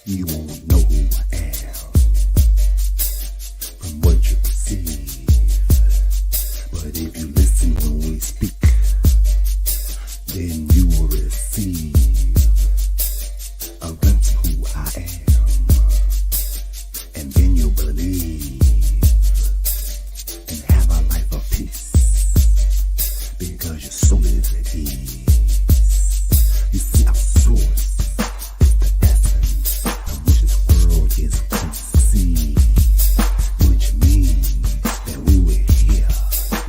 You won't know who I am from what you perceive. But if you listen when we speak, then you will receive a glimpse of who I am. And then you'll believe and have a life of peace, because your soul is at ease. You see, our source is the essence from which this world is conceived, which means that we were here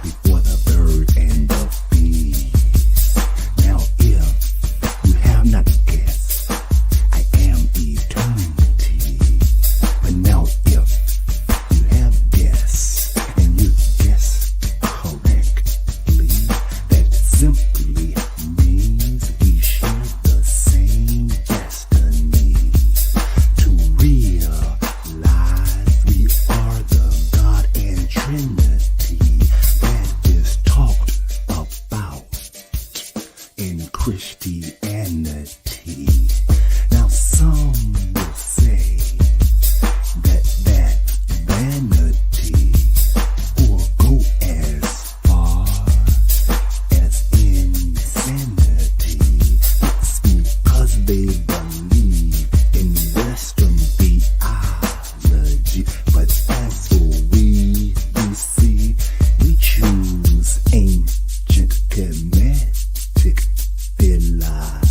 before the bird and the bee. Now if you have not guessed, I am eternity. But now if you have guessed, and you guessed correctly, that simply means we share the same destiny. To realize we are the God and Trinity that is talked about in Christianity. Now some will say that vanity, or go as far as insanity. It's because they believe in Western theology. But as for we, you see, we choose ancient Kemetic theology.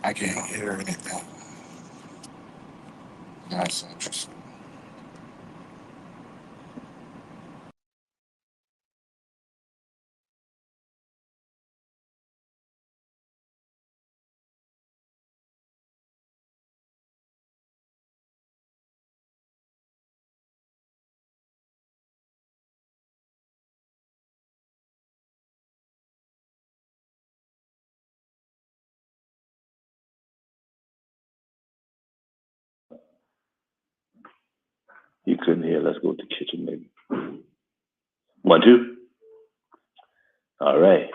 I can't hear anything. That's interesting. You couldn't hear. Let's go to the kitchen, maybe. 1, 2. All right.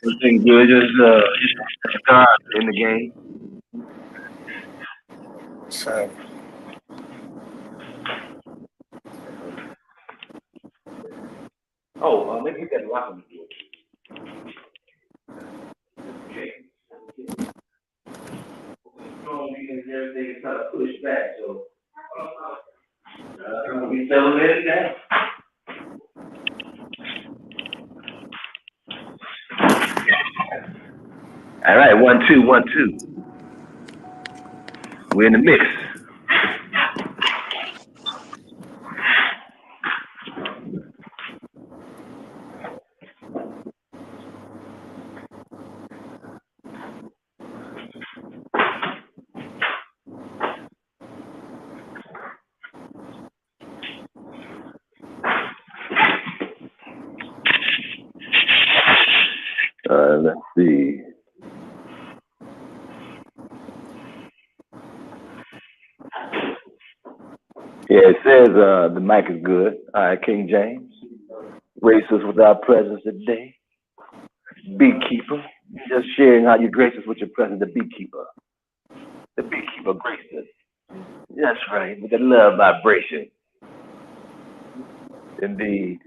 Everything good? Just start in the game. So, Oh, maybe you got rocking the okay. Strong because everything is kind of pushed back, so we settle it down. All right, 1, 2, 1, 2. We're in the mix. Let's see. Yeah, it says the mic is good. All right, King James. Grace us with our presence today. Beekeeper. Just sharing how you grace us with your presence, the beekeeper. The beekeeper graced us. That's right, with the love vibration. Indeed.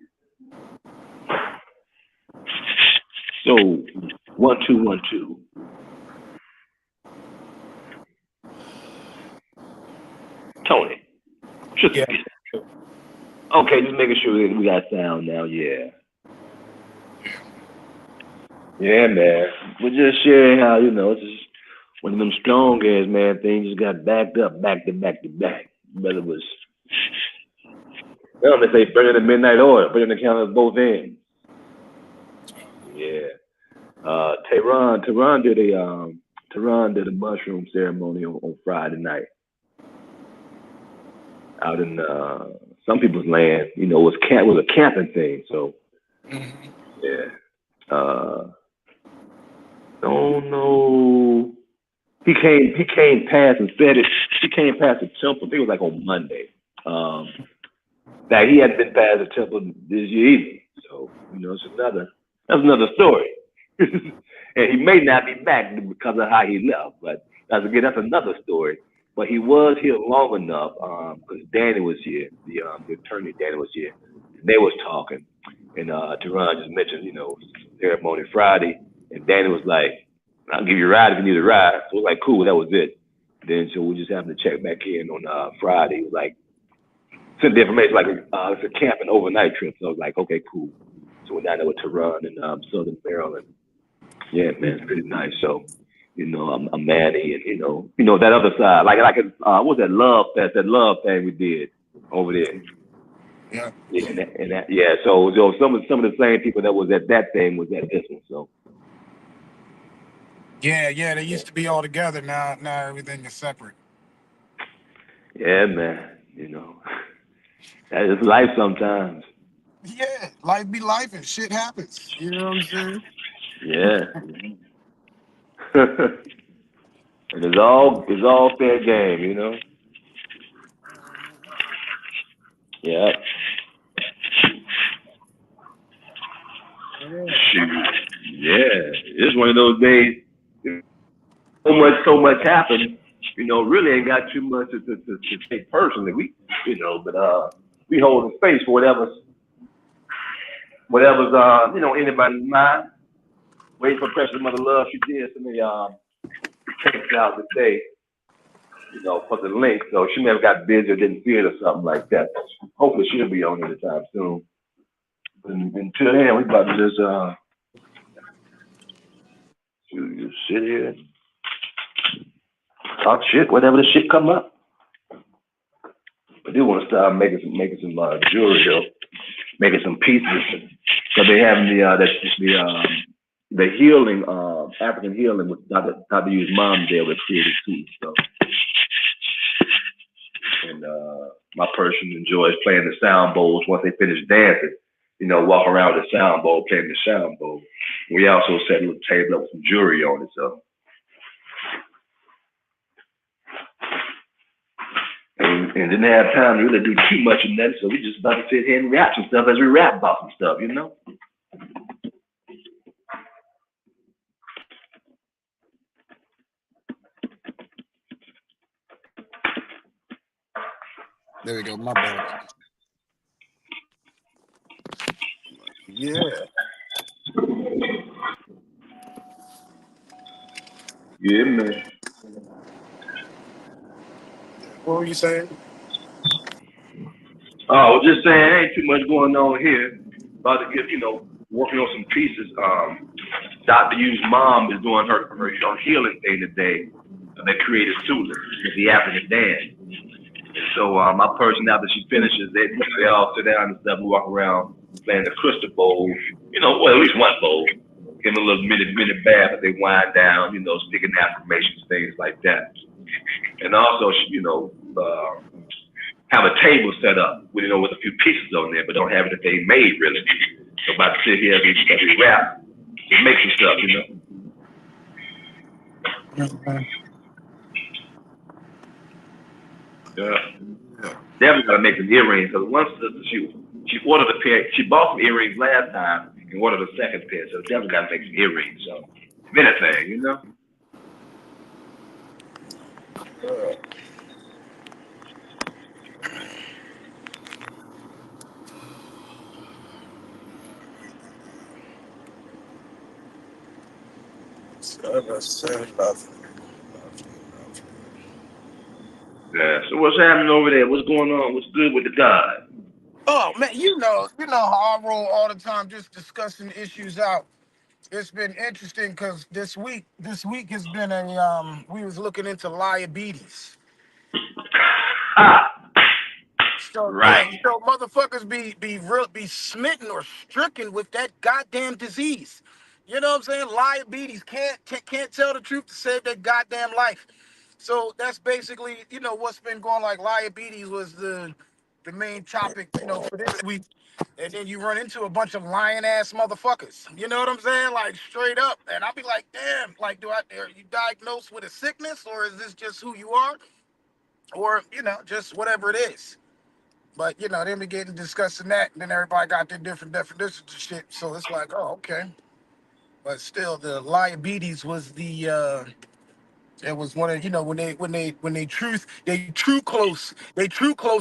So, 1, 2, 1, 2. Tony. Just yeah. okay, just making sure that we got sound now. Yeah. Yeah, man. We're just sharing how, it's just one of them strong ass, man, things just got backed up, back to back to back. Whether it was, well, they say burning the midnight oil, burning the candle at both ends. Yeah. Tehran did a mushroom ceremony on Friday night out in some people's land. Was a camping thing. So Mm-hmm. yeah. Don't know. He came past and said it. He came past the temple. I think it was like on Monday. That he hadn't been past the temple this year either. So that's another story. And he may not be back because of how he left. But that's another story. But he was here long enough because Danny was here, the attorney Danny was here. And they was talking, and Teron just mentioned, ceremony Friday, and Danny was like, "I'll give you a ride if you need a ride." So it was like, "Cool," that was it. Then so we just happened to check back in on Friday. It was like sent the information like it's a camp and overnight trip. So I was like, "Okay, cool." So we're down there with Teron in Southern Maryland. Yeah, man, it's pretty nice. So, I'm Manny, and that other side, what was that love thing we did over there? Yeah. Yeah, and that, yeah. So, some of the same people that was at that thing was at this one. So, Yeah, yeah, they yeah, used to be all together. Now everything is separate. yeah, man. That is life sometimes. Yeah, life be life and shit happens. You know what I'm saying? Yeah, and it's all fair game. Yeah. Yeah. Shoot. Yeah, it's one of those days. So much happened. Really ain't got too much to say personally. But we hold the space for whatever's anybody's mind. Waiting for Precious Mother Love. She did some of the texts out today. put the link. So she may have got busy or didn't see it or something like that. Hopefully she'll be on anytime soon. But until then, we about to just just sit here and talk shit, whatever the shit come up. I do want to start making some jewelry though, making some pieces. So they have the healing African healing with Dr. U's mom there with created too. So and my person enjoys playing the sound bowls once they finish dancing. Walk around with the sound bowl, playing the sound bowl. We also set a little table up with some jewelry on it. So and didn't have time to really do too much of that, so we just about to sit here and rap some stuff as we rap about some stuff. There we go. My bad. Yeah. Yeah, man. What were you saying? Oh, I was just saying, ain't too much going on here. About to get, working on some pieces. Dr. U's mom is doing her healing thing today. They created Sula with the African dance. So my person, after she finishes, they all sit down and stuff and walk around playing the crystal bowl. Well, at least one bowl. Give them a little minute bath as they wind down. Speaking affirmations, things like that. And also, have a table set up with a few pieces on there, but don't have anything made really. So about to sit here as we rap, just make some stuff. Yeah. Definitely gotta make some earrings because once she ordered a pair, she bought some earrings last time and ordered a second pair, so definitely gotta make some earrings. So anything. Yeah. So what's happening over there? What's going on? What's good with the God? Oh man, how I roll all the time, just discussing issues out. It's been interesting because this week has been we was looking into diabetes. Ah, So yeah, right. motherfuckers be smitten or stricken with that goddamn disease. You know what I'm saying? Diabetes can't tell the truth to save their goddamn life. So that's basically what's been going. Like diabetes was the main topic for this week, and then you run into a bunch of lying ass motherfuckers. You know what I'm saying? Like straight up, and I'll be like, damn, like are you diagnosed with a sickness, or is this just who you are, or just whatever it is. But then we getting discussing that, and then everybody got their different definitions of shit. So it's like, oh, okay. But still, the diabetes was it was one of when they true close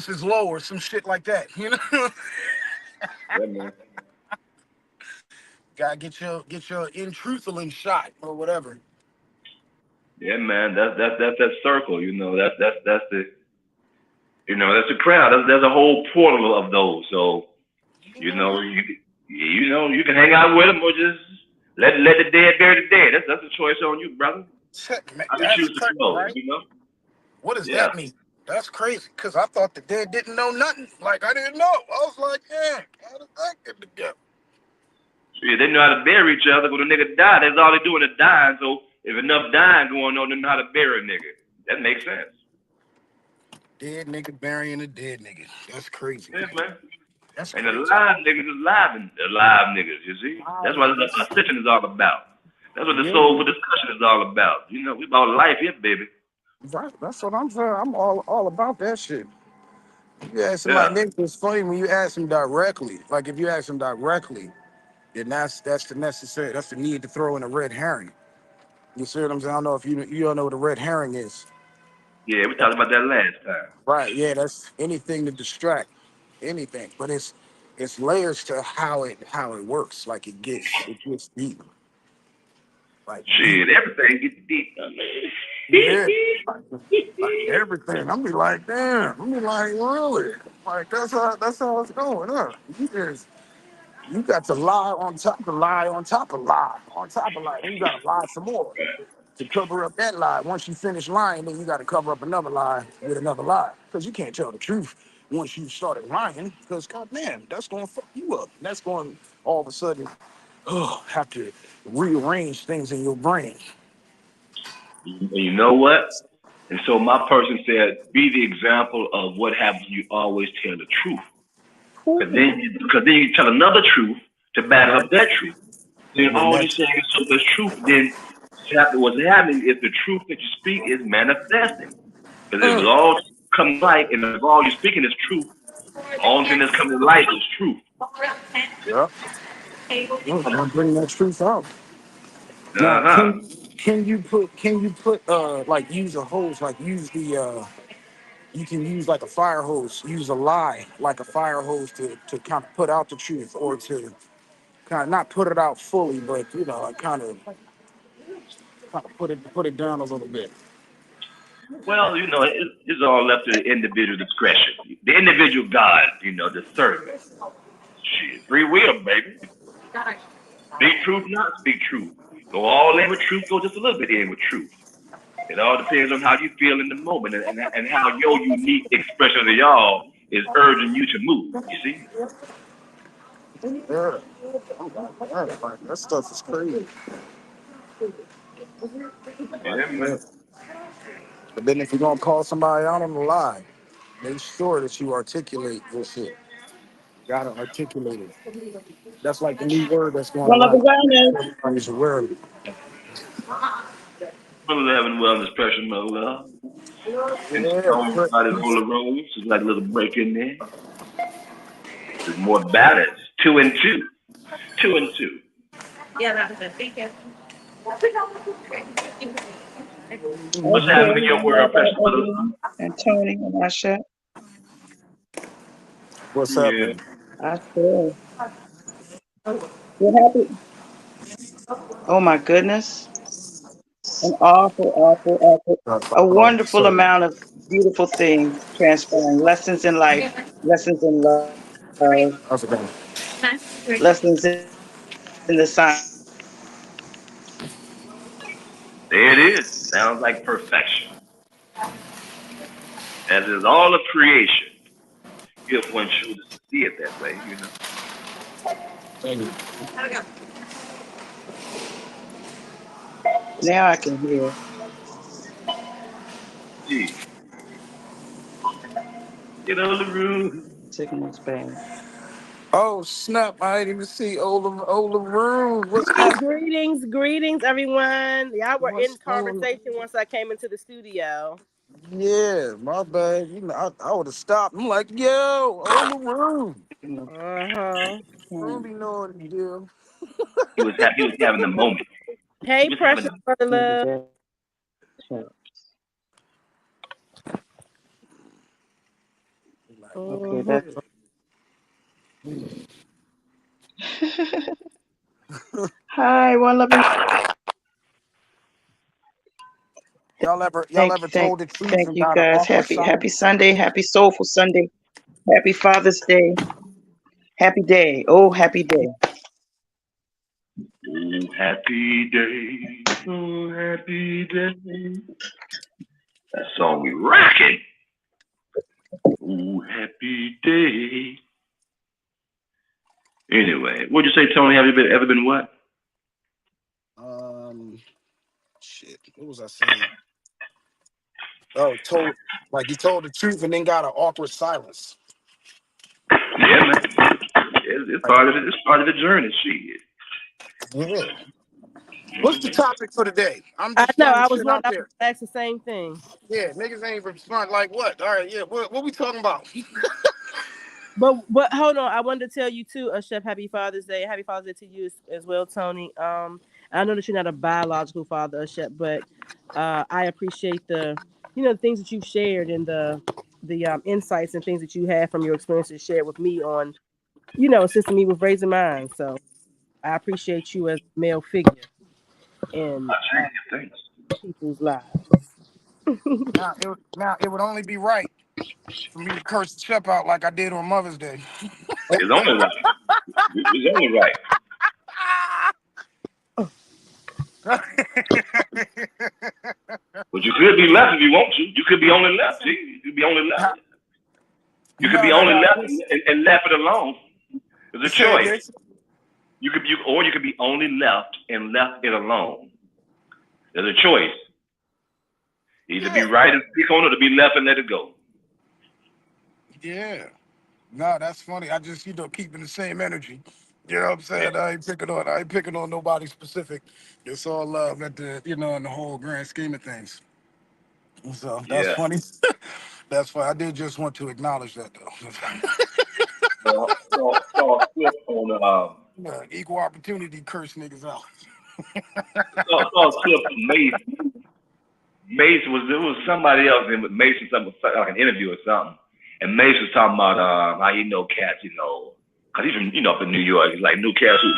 is low or some shit like that. Yeah, man. Gotta get your intruthlin shot or whatever. Yeah, man. That's that circle. That's the that's a crowd. There's a whole portal of those. So you can hang out with them or just let the dead bury the dead. That's a choice on you, brother. How you That's choose to crazy, flow, right? What does Yeah. that mean? That's crazy, because I thought the dead didn't know nothing. Like, I didn't know. I was like, yeah, how did that get together? Yeah, they know how to bury each other. When a nigga die, that's all they doing is dying. So if enough dying going on, they know how to bury a nigga. That makes sense. Dead nigga burying a dead nigga. That's crazy. Yeah, man. That's And the crazy. live niggas is alive niggas, you see? Wow, That's what the niggas. discussion is all about. That's what the Yeah, soulful discussion is all about. We about life here, baby. right. That's what I'm saying. I'm all about that shit. You ask somebody, Yeah. Nick, it's funny when you ask them directly. Like, if you ask them directly, then that's the need to throw in a red herring. You see what I'm saying? I don't know if you don't know what a red herring is. Yeah, we talked about that last time. Right, yeah, that's anything to distract, anything. But it's layers to how it works. Like it gets deep, like deep. Shit, everything gets deep. I mean. Yeah, like everything. I'm be like, damn. I'm be like, really? Like that's how it's going, huh? You got to lie on top of lie on top of lie on top of lie. Then you got to lie some more to cover up that lie. Once you finish lying, then you got to cover up another lie with another lie because you can't tell the truth once you started lying. Because goddamn, that's going to fuck you up. That's going all of a sudden have to rearrange things in your brain. You know what? And so my person said, be the example of what happens when you always tell the truth. Because then you tell another truth to back Right? up that truth. Then And then all you're that's saying is so much truth. Then what's happening is the truth that you speak is manifesting. Because if it's all come to light, and if all you're speaking is truth, the only thing that's coming to light is truth. yeah. I'm gonna bring that truth out. Uh Now, huh. can you put like use a hose, like use the you can use like a fire hose, use a lie like a fire hose to kind of put out the truth or to kind of not put it out fully, but like kind of put it down a little bit. Well, it's all left to the individual discretion. The individual God, discernment. Shit, free will, baby. Speak truth, not speak truth. Go all in with truth, go just a little bit in with truth. It all depends on how you feel in the moment and how your unique expression of the y'all is urging you to move. You see? Yeah, that stuff is crazy. Yeah, Yeah. man. But then if you're gonna call somebody out on the lie, make sure that you articulate this shit. Gotta articulate it. That's like the new word that's going One of the around. wellness. Everybody's aware of it. Brother having wellness pressure, my love. And Yeah, Tony but started all the roads. There's like a little break in there. There's more balance. Two and two. Two and two. What's Okay, happening in your world, precious hello, brother? Evelyn and Tony and Asha. what's Yeah. happening? Asha. What happened? Oh my goodness. An awful, awful, awful, a wonderful So amount of beautiful things transpiring. Lessons in life, lessons in love, how's it going? lessons in the science of life. There it is. Sounds like perfection. As is all of creation. If one chooses to see it that way. Thank you. Now I can hear. Gee, get on the roof. Signals bad. Oh snap! I didn't even see Ola Room. What's Greetings, everyone. Y'all were in what's going? conversation once I came into the studio. Yeah, my bad. I would have stopped. I'm like, yo, Ola Room. Signals. Uh huh. I don't be knowing you do. He was having a moment. He Hey, was having precious a brother Maybe love. that helps. Okay, Uh-huh. that's hi, one loving. Y'all Thank you, ever told the truth thank and you got an guys. awkward Happy silence? Sunday, happy soulful Sunday, happy Father's Day, happy day. Oh, happy day. oh, happy day. Oh, happy day. That song we rocking. Oh, happy day. Anyway, what'd you say, Tony? Have you ever been what? Um, shit. What was I saying? Oh, you told the truth and then got an awkward silence. Yeah, man. It's Like, part of it. It's part of the journey. Shit. yeah. What's the topic for today? I'm I just know. throwing I was shit wondering. out I was there. gonna ask the same thing. Yeah, niggas ain't respond like what? All right, yeah. What we talking about? But hold on. I wanted to tell you too, Chef. Happy Father's Day. Happy Father's Day to you as well, Tony. I know that you're not a biological father, Chef, but I appreciate the things that you've shared and the insights and things that you have from your experiences shared with me on assisting me with raising mine. So I appreciate you as a male figure in I tell you, thanks. people's lives. Now it would only be right for me to curse the Shep out like I did on Mother's Day. It's only right. It's only right. But you could be left if you want to. You could be only left. See? You could be only left. You could be No, only no. left and left it alone. It's a Say choice. this. You could be only left and left it alone. There's a choice. Either be Yeah. right and speak on it, or be left and let it go. Yeah. No, that's funny. I just keeping the same energy. You know what I'm Yeah. saying? I ain't picking on nobody specific. It's all love at the in the whole grand scheme of things. So that's Yeah. funny. That's funny. I did just want to acknowledge that though. Saw a clip on Equal opportunity curse niggas out. saw a clip from Mace. Mace was somebody else, and Mace was something like an interview or something. And Mace was talking about how cats, because he's from up in New York. He's like new cats who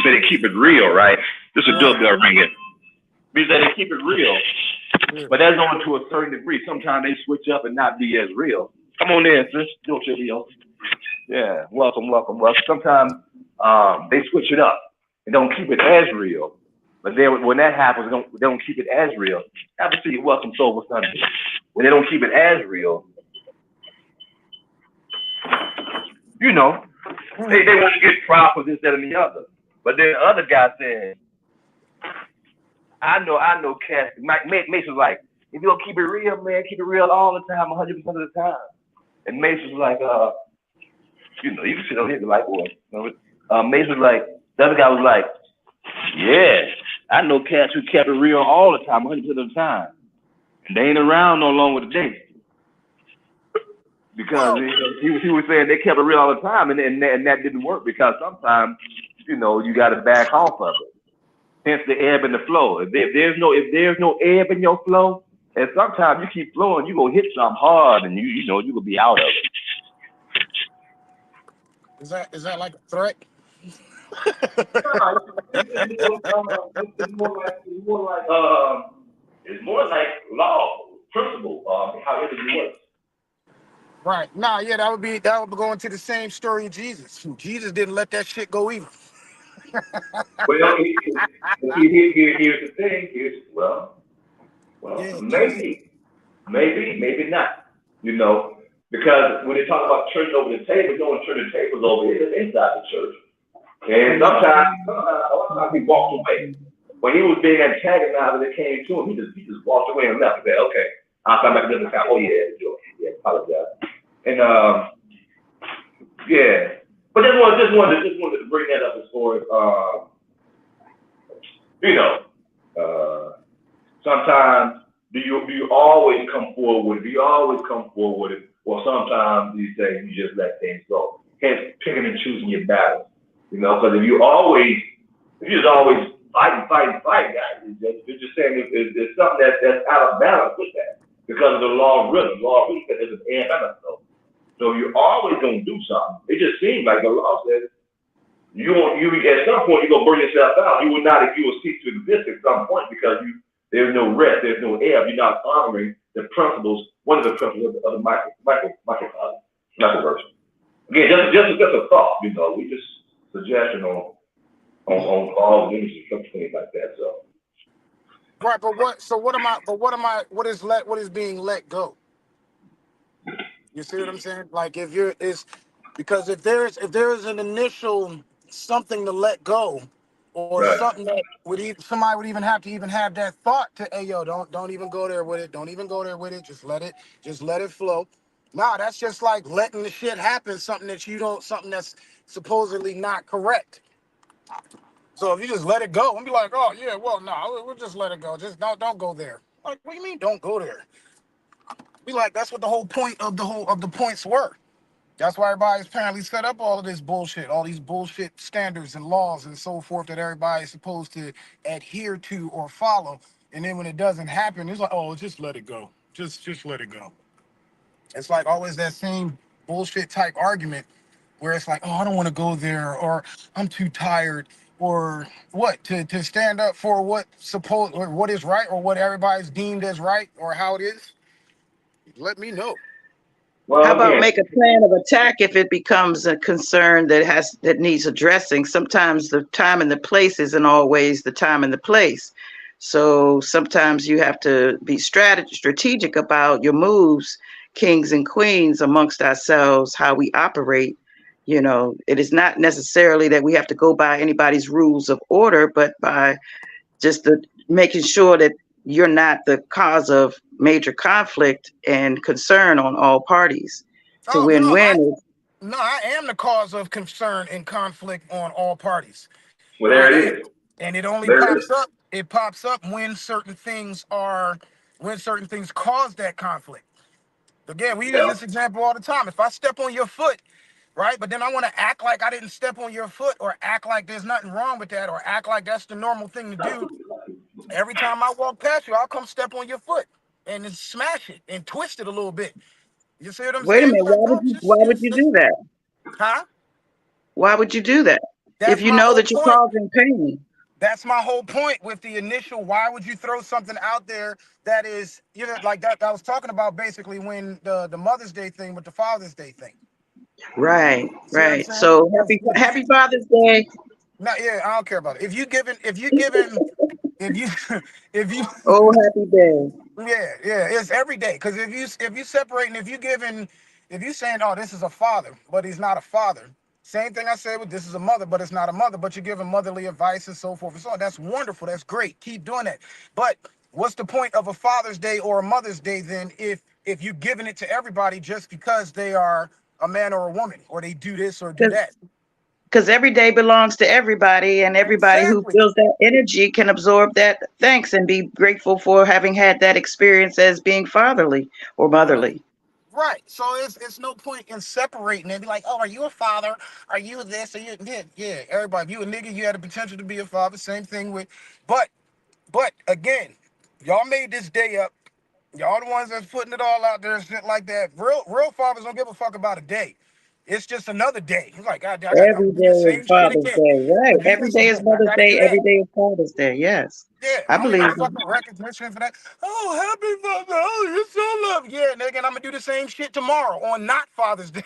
say they keep it real, right? This is a Right. doorbell ringing. He said they keep it real, Yeah. but that's only to a certain degree. Sometimes they switch up and not be as real. Come on in, sis. Do your video. Yeah, welcome. Sometimes they switch it up and don't keep it as real. But then when that happens, they don't keep it as real. Have a seat. Welcome, Soulful Sunday. When they don't keep it as real, they want to get proud for this, that, and the other. But then the other guy said, I know, Cass. Mace was like, if you don't keep it real, man, keep it real all the time, 100% of the time. And Mace was like, you can sit over here and be like, well, Mace was like, the other guy was like, yeah, I know cats who kept it real all the time, 100% of the time. And they ain't around no longer today. Because he was saying they kept it real all the time, and that didn't work because sometimes, you got to back off of it. Hence the ebb and the flow. If there's no ebb in your flow, and sometimes you keep flowing, you gonna hit something hard, and you gonna be out of it. Is that like a threat? It's more like law, principle, how everything works. Right. Nah, yeah, that would be going to the same story of Jesus. Jesus didn't let that shit go either. Well, here's the thing. Yeah, maybe not. Because when they talk about turning over the table, no one turning the tables over. It's inside the church. And sometimes a lot of times he walked away. When he was being antagonized and it came to him, he just walked away and left and said, okay, I'll come back another time. Oh yeah, enjoy. Yeah, apologize. And yeah. But just wanted to bring that up as far as sometimes do you always come forward with it? Do you always come forward with it? Or sometimes these days you just let things go. Hence picking and choosing your battles. Because if you're just always fighting, guys, you're just saying there's something that's out of balance with that. Because of the law of rhythm. Law of rhythm says there's an ebb and a flow. So you're always gonna do something. It just seems like the law says you at some point you're gonna burn yourself out. You will cease to exist at some point because there's no rest, there's no ebb. You're not honoring the principles, one of the principles of the microverse. Again, just a thought, we just suggestion on all the images and things like that. So right, but what is being let go? You see what I'm saying? Like because if there's an initial something to let go, or right. something that somebody would even have that thought to, hey yo, don't even go there with it. Don't even go there with it. Just let it flow. Nah, that's just like letting the shit happen, something that's supposedly not correct. So if you just let it go and be like, oh yeah, well no, we'll just let it go. Just don't go there. Like, what do you mean don't go there? Be like, that's what the whole point of the points were. That's why everybody's apparently set up all of this bullshit, all these bullshit standards and laws and so forth that everybody's supposed to adhere to or follow. And then when it doesn't happen, it's like, oh, just let it go. Just let it go. It's like always that same bullshit type argument where it's like, oh, I don't want to go there, or I'm too tired, or what to stand up for what is right or what everybody's deemed as right or how it is, let me know. How Well, about again, make a plan of attack if it becomes a concern that needs addressing? Sometimes the time and the place isn't always the time and the place. So sometimes you have to be strategic about your moves, kings and queens amongst ourselves, how we operate. It is not necessarily that we have to go by anybody's rules of order, but by just making sure that you're not the cause of major conflict and concern on all parties to Oh no, win-win. I am the cause of concern and conflict on all parties. well, I there am, it is. and it only There it is. pops up. It pops up when certain things cause that conflict. Again, we use Yeah. this example all the time. If I step on your foot, right, but then I want to act like I didn't step on your foot, or act like there's nothing wrong with that, or act like that's the normal thing to do. Every time I walk past you, I'll come step on your foot and then smash it and twist it a little bit. You see what I'm Wait a saying? minute, Like, no, why would you do that? huh? Why would you do that if That's you my know whole that you're point. causing pain? That's my whole point with the initial. Why would you throw something out there that is, like that I was talking about basically when the Mother's Day thing with the Father's Day thing. Right, See what I'm right. saying? So Because if happy you, Father's Day. no, yeah, I don't care about it. If you if you Oh, happy day. yeah, it's every day. Because if you separating, if you saying, oh, this is a father, but he's not a father. Same thing I said with this is a mother, but it's not a mother. But you're giving motherly advice and so forth and so on. That's wonderful. That's great. Keep doing that. But what's the point of a Father's Day or a Mother's Day then if you're giving it to everybody just because they are a man or a woman or they do this or do that? Because every day belongs to everybody, and everybody who Exactly. feels that energy can absorb that thanks and be grateful for having had that experience as being fatherly or Right. motherly. Right. So it's no point in separating and be like, oh, are you a father? Are you this? Are you yeah. Everybody, if you a nigga, you had the potential to be a father. Same thing with, but again, y'all made this day up. Y'all the ones that's putting it all out there and shit like that. Real fathers don't give a fuck about a day. It's just another day. He's like, God, I'm Every gonna do the day is same shit Father's again. Day, I'm right? gonna do Every this day is again. I Mother's gotta do Day. that. Every day is Father's Day. Yes, Yeah, I I don't need believe no it. fucking recognition for that. Oh, happy Father! Oh, you're so loved. Yeah, nigga, and I'm gonna do the same shit tomorrow on not Father's Day.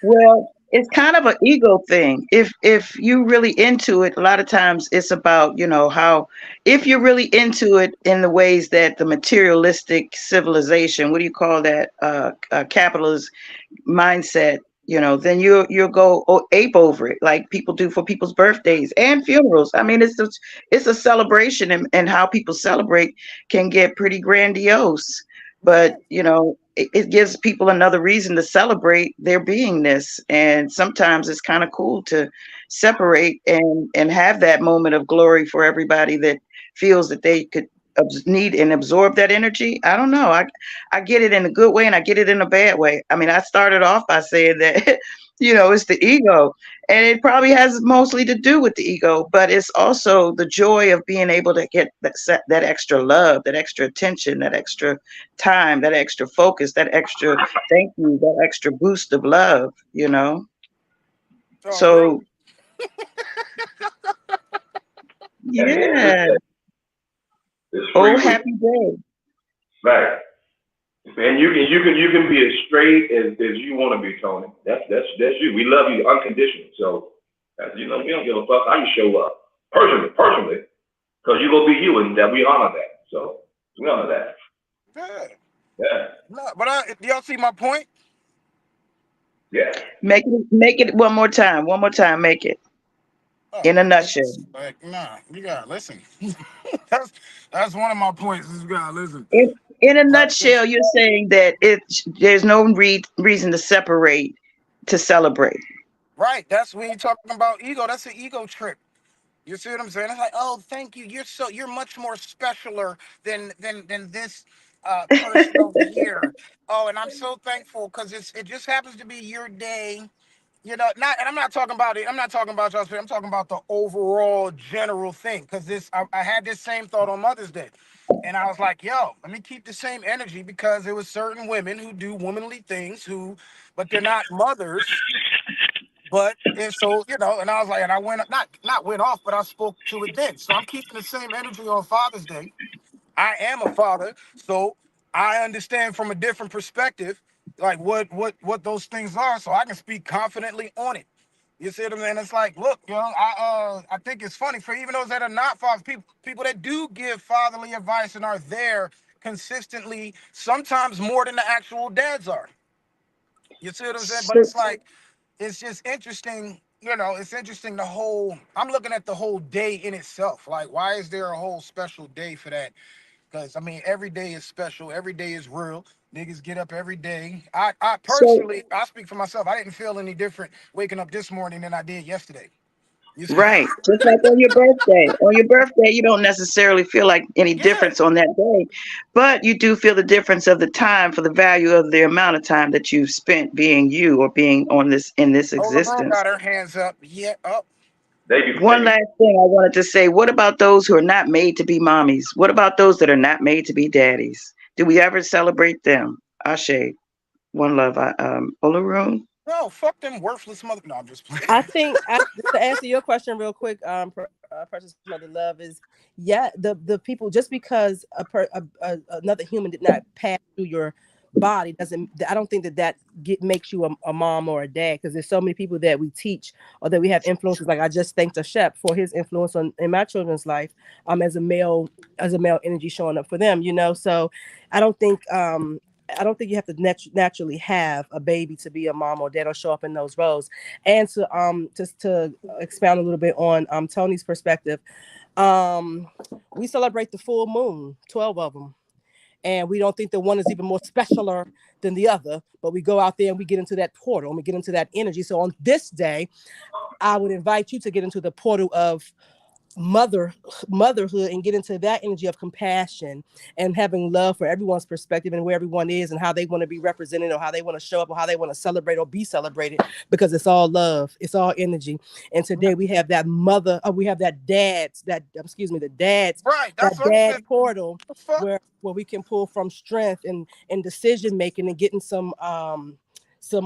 Well, it's kind of an ego thing. If you really into it, a lot of times it's about, how if you're really into it in the ways that the materialistic civilization, what do you call that? Capitalist mindset, then you'll go ape over it like people do for people's birthdays and funerals. I mean, it's a celebration, and how people celebrate can get pretty grandiose. But Yeah. it gives people another reason to celebrate their beingness, and sometimes it's kind of cool to separate and have that moment of glory for everybody that feels that they could need and absorb that energy. I don't know. I get it in a good way and I get it in a bad way. I mean, I started off by saying that, it's the ego, and it probably has mostly to do with the ego, but it's also the joy of being able to get that extra love, that extra attention, that extra time, that extra focus, that extra thank you, that extra boost of love. Oh, really? So, At the end of the yeah. day, it's Oh, free will. happy day. Right. And you can be as straight as you want to be, Tony. That's you. We love you unconditionally. So we don't give a fuck how you show up. Personally, because you gonna be you, and that we honor that. So we honor that. Yeah. Yeah. No, but do y'all see my point? Yeah. Make it one more time. One more time. Make it Oh in a my nutshell. goodness! Like, nah, you gotta listen. that's that's one of my points. Is you gotta listen. In a Like, nutshell, you're saying that there's no reason to separate to celebrate. right. That's when you're talking about ego. That's an ego trip. You see what I'm saying? It's like, oh, thank you. You're much more specialer than this person over here. Oh, and I'm so thankful because it just happens to be your day. Not, and I'm not talking about it. I'm not talking about y'all. I'm talking about the overall general thing. Because I had this same thought on Mother's Day, and I was like, yo, let me keep the same energy because there was certain women who do womanly things but they're not mothers. But and so and I was like, and I went not went off, but I spoke to it then. So I'm keeping the same energy on Father's Day. I am a father, so I understand from a different perspective, like what those things are, so I can speak confidently on it. You see what I mean? It's like, look, I think it's funny for even those that are not fathers, people that do give fatherly advice and are there consistently, sometimes more than the actual dads are. You see what I'm saying? But So, it's like, it's just interesting. It's interesting the whole. I'm looking at the whole day in itself. Like, why is there a whole special day for that? Because I mean, every day is special. Every day is real. Niggas get up every day. I so personally, I speak for myself. I didn't feel any different waking up this morning than I did yesterday. You see? right, just like on your birthday. On your birthday, you don't necessarily feel like any Yeah. difference on that day, but you do feel the difference of the time for the value of the amount of time that you've spent being you or being on this in this Oh, LeBron existence. got her hands up. Yeah, up. One last thing I wanted to say, what about those who are not made to be mommies? What about those that are not made to be daddies? Do we ever celebrate them? Ashe, one love. Olaroon? No, fuck them worthless mother. No, I'm just playing. To answer your question real quick, Precious Mother Love is, yeah, the people, just because another human did not pass through your body doesn't, I don't think that makes you a mom or a dad, because there's so many people that we teach or that we have influences. Like, I just thanked a Shep for his influence in my children's life, as a male energy showing up for them, so I don't think you have to naturally have a baby to be a mom or dad or show up in those roles. And to expound a little bit on Tony's perspective, we celebrate the full moon, 12 of them. And we don't think that one is even more specialer than the other, but we go out there and we get into that portal and we get into that energy. So on this day, I would invite you to get into the portal of motherhood and get into that energy of compassion and having love for everyone's perspective and where everyone is and how they want to be represented or how they want to show up or how they want to celebrate or be celebrated, because it's all love, it's all energy. And today we have that we have that Right. that That's what I'm dad saying. portal The fuck. where we can pull from strength and decision making and getting some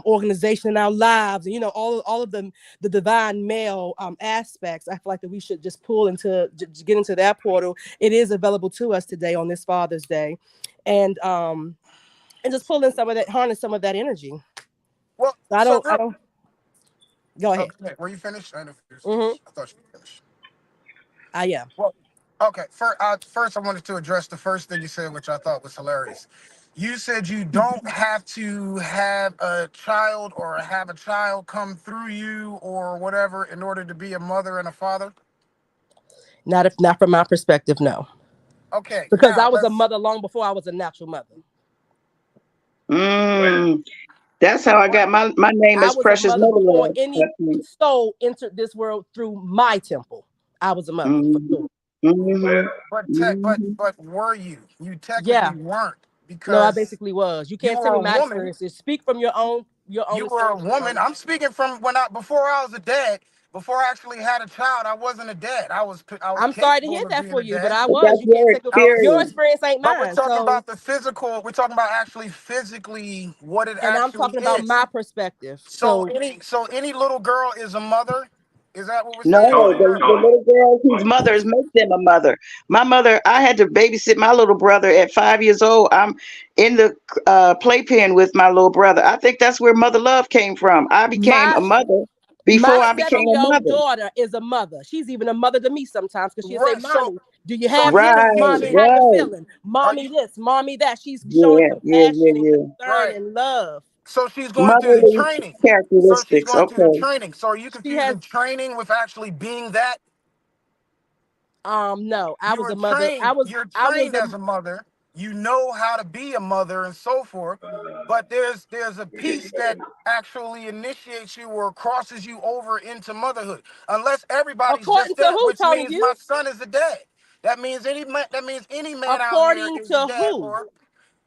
organization in our lives, and all of the divine male aspects. I feel like that we should just pull into get into that portal. It is available to us today on this Father's Day, and just pull in some of that, harness some of that energy. Well, So so I real. don't go ahead. Okay, were you finished? I didn't know if you were Mm-hmm. finished. I thought you were finished. I am. Well, okay. First, I wanted to address the first thing you said, which I thought was hilarious. You said you don't have to have a child or have a child come through you or whatever in order to be a mother and a father. Not from my perspective, no. Okay, Because I now was a let's. mother long before I was a natural mother. Mm, that's how I got my name I is was a Precious mother Mother before Love. any soul entered this world through my temple. I was a mother for Mm-hmm, sure. mm-hmm, mm-hmm. But were you? You technically Yeah. weren't No, I because basically was. You you can't tell were me a my woman. experiences. Speak from your own You were a experience. woman. I'm speaking from before I was a dad. Before I actually had a child, I wasn't a dad. I was I'm sorry to hear capable of that being for a you, but dad. I But was. that's You can't your take I was, your experience. experience ain't but we're mine. talking So, about the physical. We're talking about actually physically what it and I'm actually talking about is. my perspective. So So, any little girl is a mother. Is that what we're No, saying? Or the little girls whose mothers make them a mother. My mother, I had to babysit my little brother at 5 years old. I'm in the playpen with my little brother. I think that's where mother love came from. I became my a mother before my I became a 7-year-old mother. daughter is a mother. She's even a mother to me sometimes because she'll say, right. "Mommy, do you So have you this? can Right, Mommy, see. how you right. feeling? Are you Mommy, this, mommy, that." She's showing Yeah, yeah, compassion yeah, and yeah. concern right? and love. So she's going through the Motherly training. So she's characteristics. going through the Okay. training. So are you She has confusing training with actually being that? no. I You was were a mother. trained. You're I was trained a as a mother. You know how to be a mother and so forth. But there's a piece that actually initiates you or crosses you over into motherhood. Unless everybody's according just to that, who, which Tony? means my You? son is a dad. That means any man out here According is a to dad. who? Or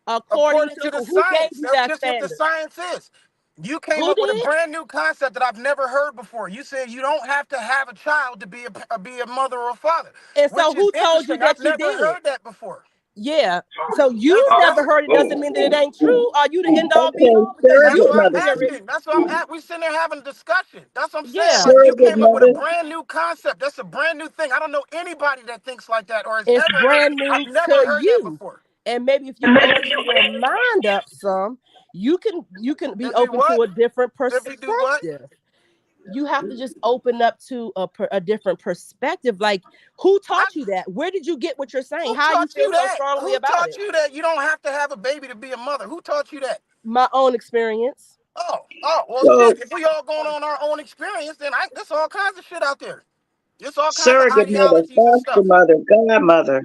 According according to to the who gave science, you that's that just what the standard? science is. You came Who up with a did? brand new concept that I've never heard before. You said you don't have to have a child to be a mother or a father, And so which is who told you interesting. I've that you never did? heard that before. Yeah. So you've That's never heard it doesn't mean that it ain't true. Are you the end all be Okay, all? Because That's you surrogate what I'm want to mother. hear it. asking. That's what I'm at. We sitting there having a discussion. That's what I'm saying. Yeah. Like you Surrogate came up with a mother. brand new concept. That's a brand new thing. I don't know anybody that thinks like that or has It's ever heard. brand I've new never to heard that you. before. And maybe if you open your mind up some, you can be If we open to what? a different If we do what? perspective. You have to just open up to a different perspective. Like, who I, taught you that? Where did you get what you're saying? who How you taught feel you so that? strongly Who about taught it? you that you don't have to have a baby to be a mother? Who taught you that? My own experience. Well, So shit. If we all going on our own experience, then there's all kinds of shit out there. There's all kinds of surrogate mother, ideologies and foster stuff. mother, godmother,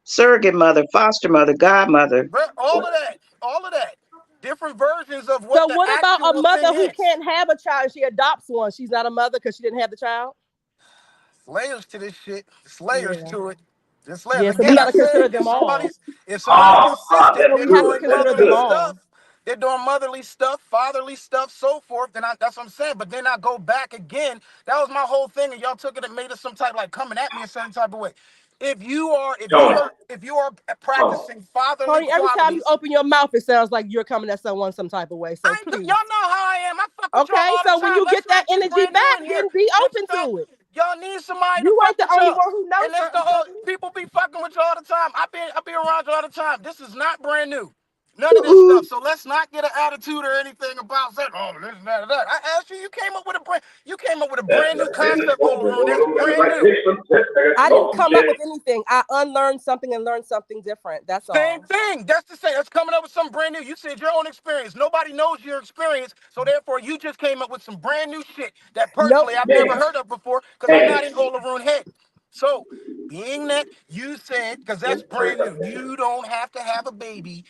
surrogate mother, foster mother, godmother. But all of that, different versions of So what the what about a actual mother thing who is. can't have a child and she adopts one? She's not a mother because she didn't have the child? Layers to this shit. It's layers Yeah. to it. It's layers. Yeah, so we Again, I gotta said consider them all. if somebody's consistent, So they're we have to doing consider them motherly all. stuff, they're doing motherly stuff, fatherly stuff, so forth. That's what I'm saying. But then I go back again. That was my whole thing, and y'all took it and made it some type like coming at me in some type of way. If you are practicing fatherly Tony, every time you qualities, open your mouth, it sounds like you're coming at someone some type of way. So y'all please. know how I am. I fuck with y'all Okay, all the so when time. you Let's get that not get energy brand new back, in here. then be What you open know? to it. Y'all need somebody to You fuck ain't the with only y'all. one who knows And that's the certain whole things. people be fucking with you all the time. I be around you all the time. This is not brand new. None of this stuff. So let's not get an attitude or anything about saying, oh, this and that and that. I asked you, you came up with a brand new concept all around. That's brand new. I didn't come up with anything. I unlearned something and learned something different. That's Same all. thing. That's to say, that's coming up with something brand new. You said your own experience. Nobody knows your experience, so therefore you just came up with some brand new shit that Nope. personally I've never heard of before because I'm not in Olaroon head. So, being that you said, because that's brand new, you don't have to have a baby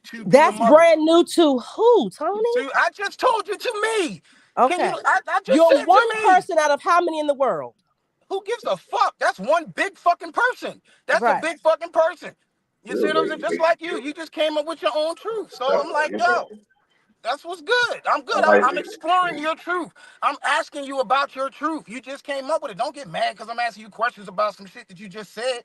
to be a That's mother. brand new to who, Tony? So I just told you to me. Can you? Okay. I just You're said to one me. person out of how many in the world? Who gives a fuck? That's one big fucking person. That's a Right. big fucking person. You see what I'm saying? Just like you just came up with your own truth. So I'm like, yo, that's what's good. I'm good. I'm exploring your truth. I'm asking you about your truth. You just came up with it. Don't get mad because I'm asking you questions about some shit that you just said.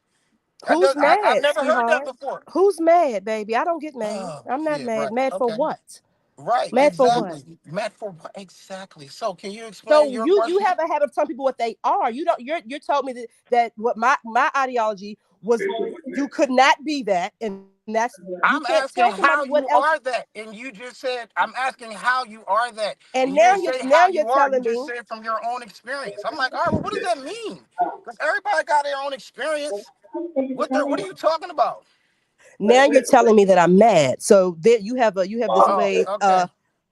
Who's I've mad, never heard that sweetheart? before. Who's mad, baby? I don't get mad. Oh I'm not shit. mad. Right. Mad for Okay. what? Right. Mad for what? Exactly. Mad for what? Exactly. So can you explain So your you question? have a habit of telling people what they are. You don't. You told me that what my ideology was. You could not be that, and that's you I'm can't tell asking somebody how what you else. are that, and you just said I'm asking how you are that, And and you now didn't you're say now how you're you are. You telling just me. said from your own experience. I'm like, all right, well, what does that mean? Because everybody got their own experience. What are you talking about? Now you're telling me that I'm mad. So there you have Oh, displayed okay.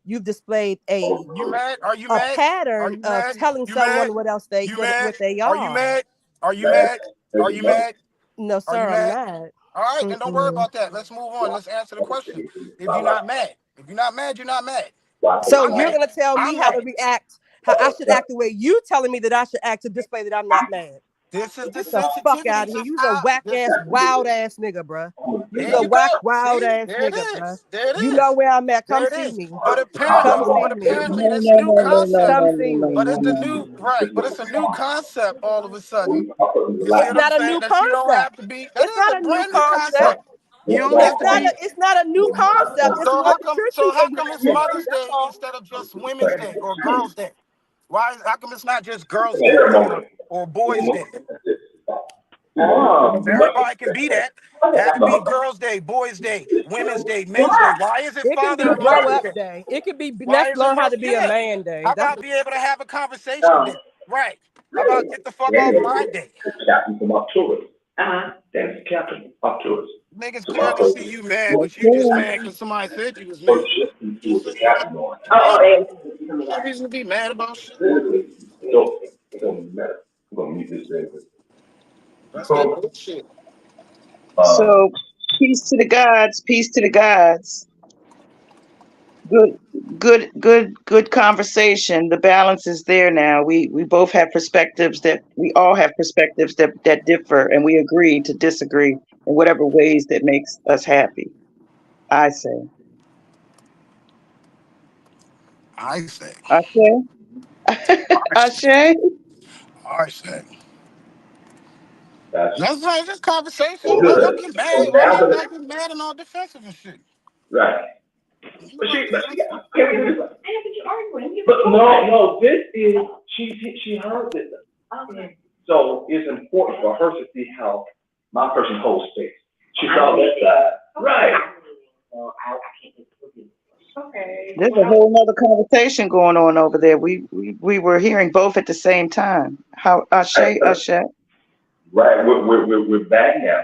you've displayed You mad? Are you a mad? Are pattern you of mad? telling You mad? someone what else they You mad? what they Are you are. mad? Are you mad? Are you mad? No, Are you sir, I'm mad? not. All right, then don't worry Mm-mm. about that. Let's move on. Let's answer the question. If you're not mad, you're not mad. So I'm you're mad. gonna tell me I'm how to mad. react, how I should act the way you telling me that I should act to display that I'm not mad. This is the Get the fuck out of sensitivities here. of You's a how. whack ass, wild ass nigga, bruh. You's There a you whack, go. wild See, ass there it nigga, bruh. is. There it You know is. where I'm at. Come There it see is. me. But Come apparently, see but me. apparently, No, this no, new no, no, no, concept. Come no, see no, me. But no, it's the no, new no. right. But it's a new concept all of a sudden. You see It's what I'm not a saying? new That you don't concept. have to be. That It's is a not a new brand new concept. concept. You don't have to be. It's not a new concept. It's So one how that come? you're So too how come ignorant it's to. Mother's That's Day all. instead of just Women's Day or Girls Day? How come it's not just Girls Day or Boys Day? Everybody can be that. Have it be Girls Day, Boys Day, Women's Day, Men's Day. Why is it It can Father be and grow Mother's up Day? day. It could be Why let's is it learn how Mother? to be a Yeah. man day. How That's about be able to have a conversation day? Right. How about get the fuck off my day? Captain from Arcturus. That's Captain Arcturus. Niggas So clearly see you mad, but you just Okay. mad because somebody said you was first mad. ship into Just the that's captain on. no reason to be mad about shit. So, it's gonna be better. I'm gonna mute this thing. That's that bullshit. Uh, So peace to the gods, peace to the gods. Good, good conversation. The balance is there now. We both have perspectives we all have perspectives that differ, and we agree to disagree in whatever ways that makes us happy. I say, I say. Ashe, Ashe. I say. That's That's right. Just conversation. so Don't good. get So mad. Why now you that like get mad and all defensive and shit? right. You But know, can we do this? But no, this is she heard this. Okay. So it's important for her to see how my person holds space. She saw that side. Right. Okay. There's a whole nother conversation going on over there. We were hearing both at the same time. How Ashe? Right. We're back now.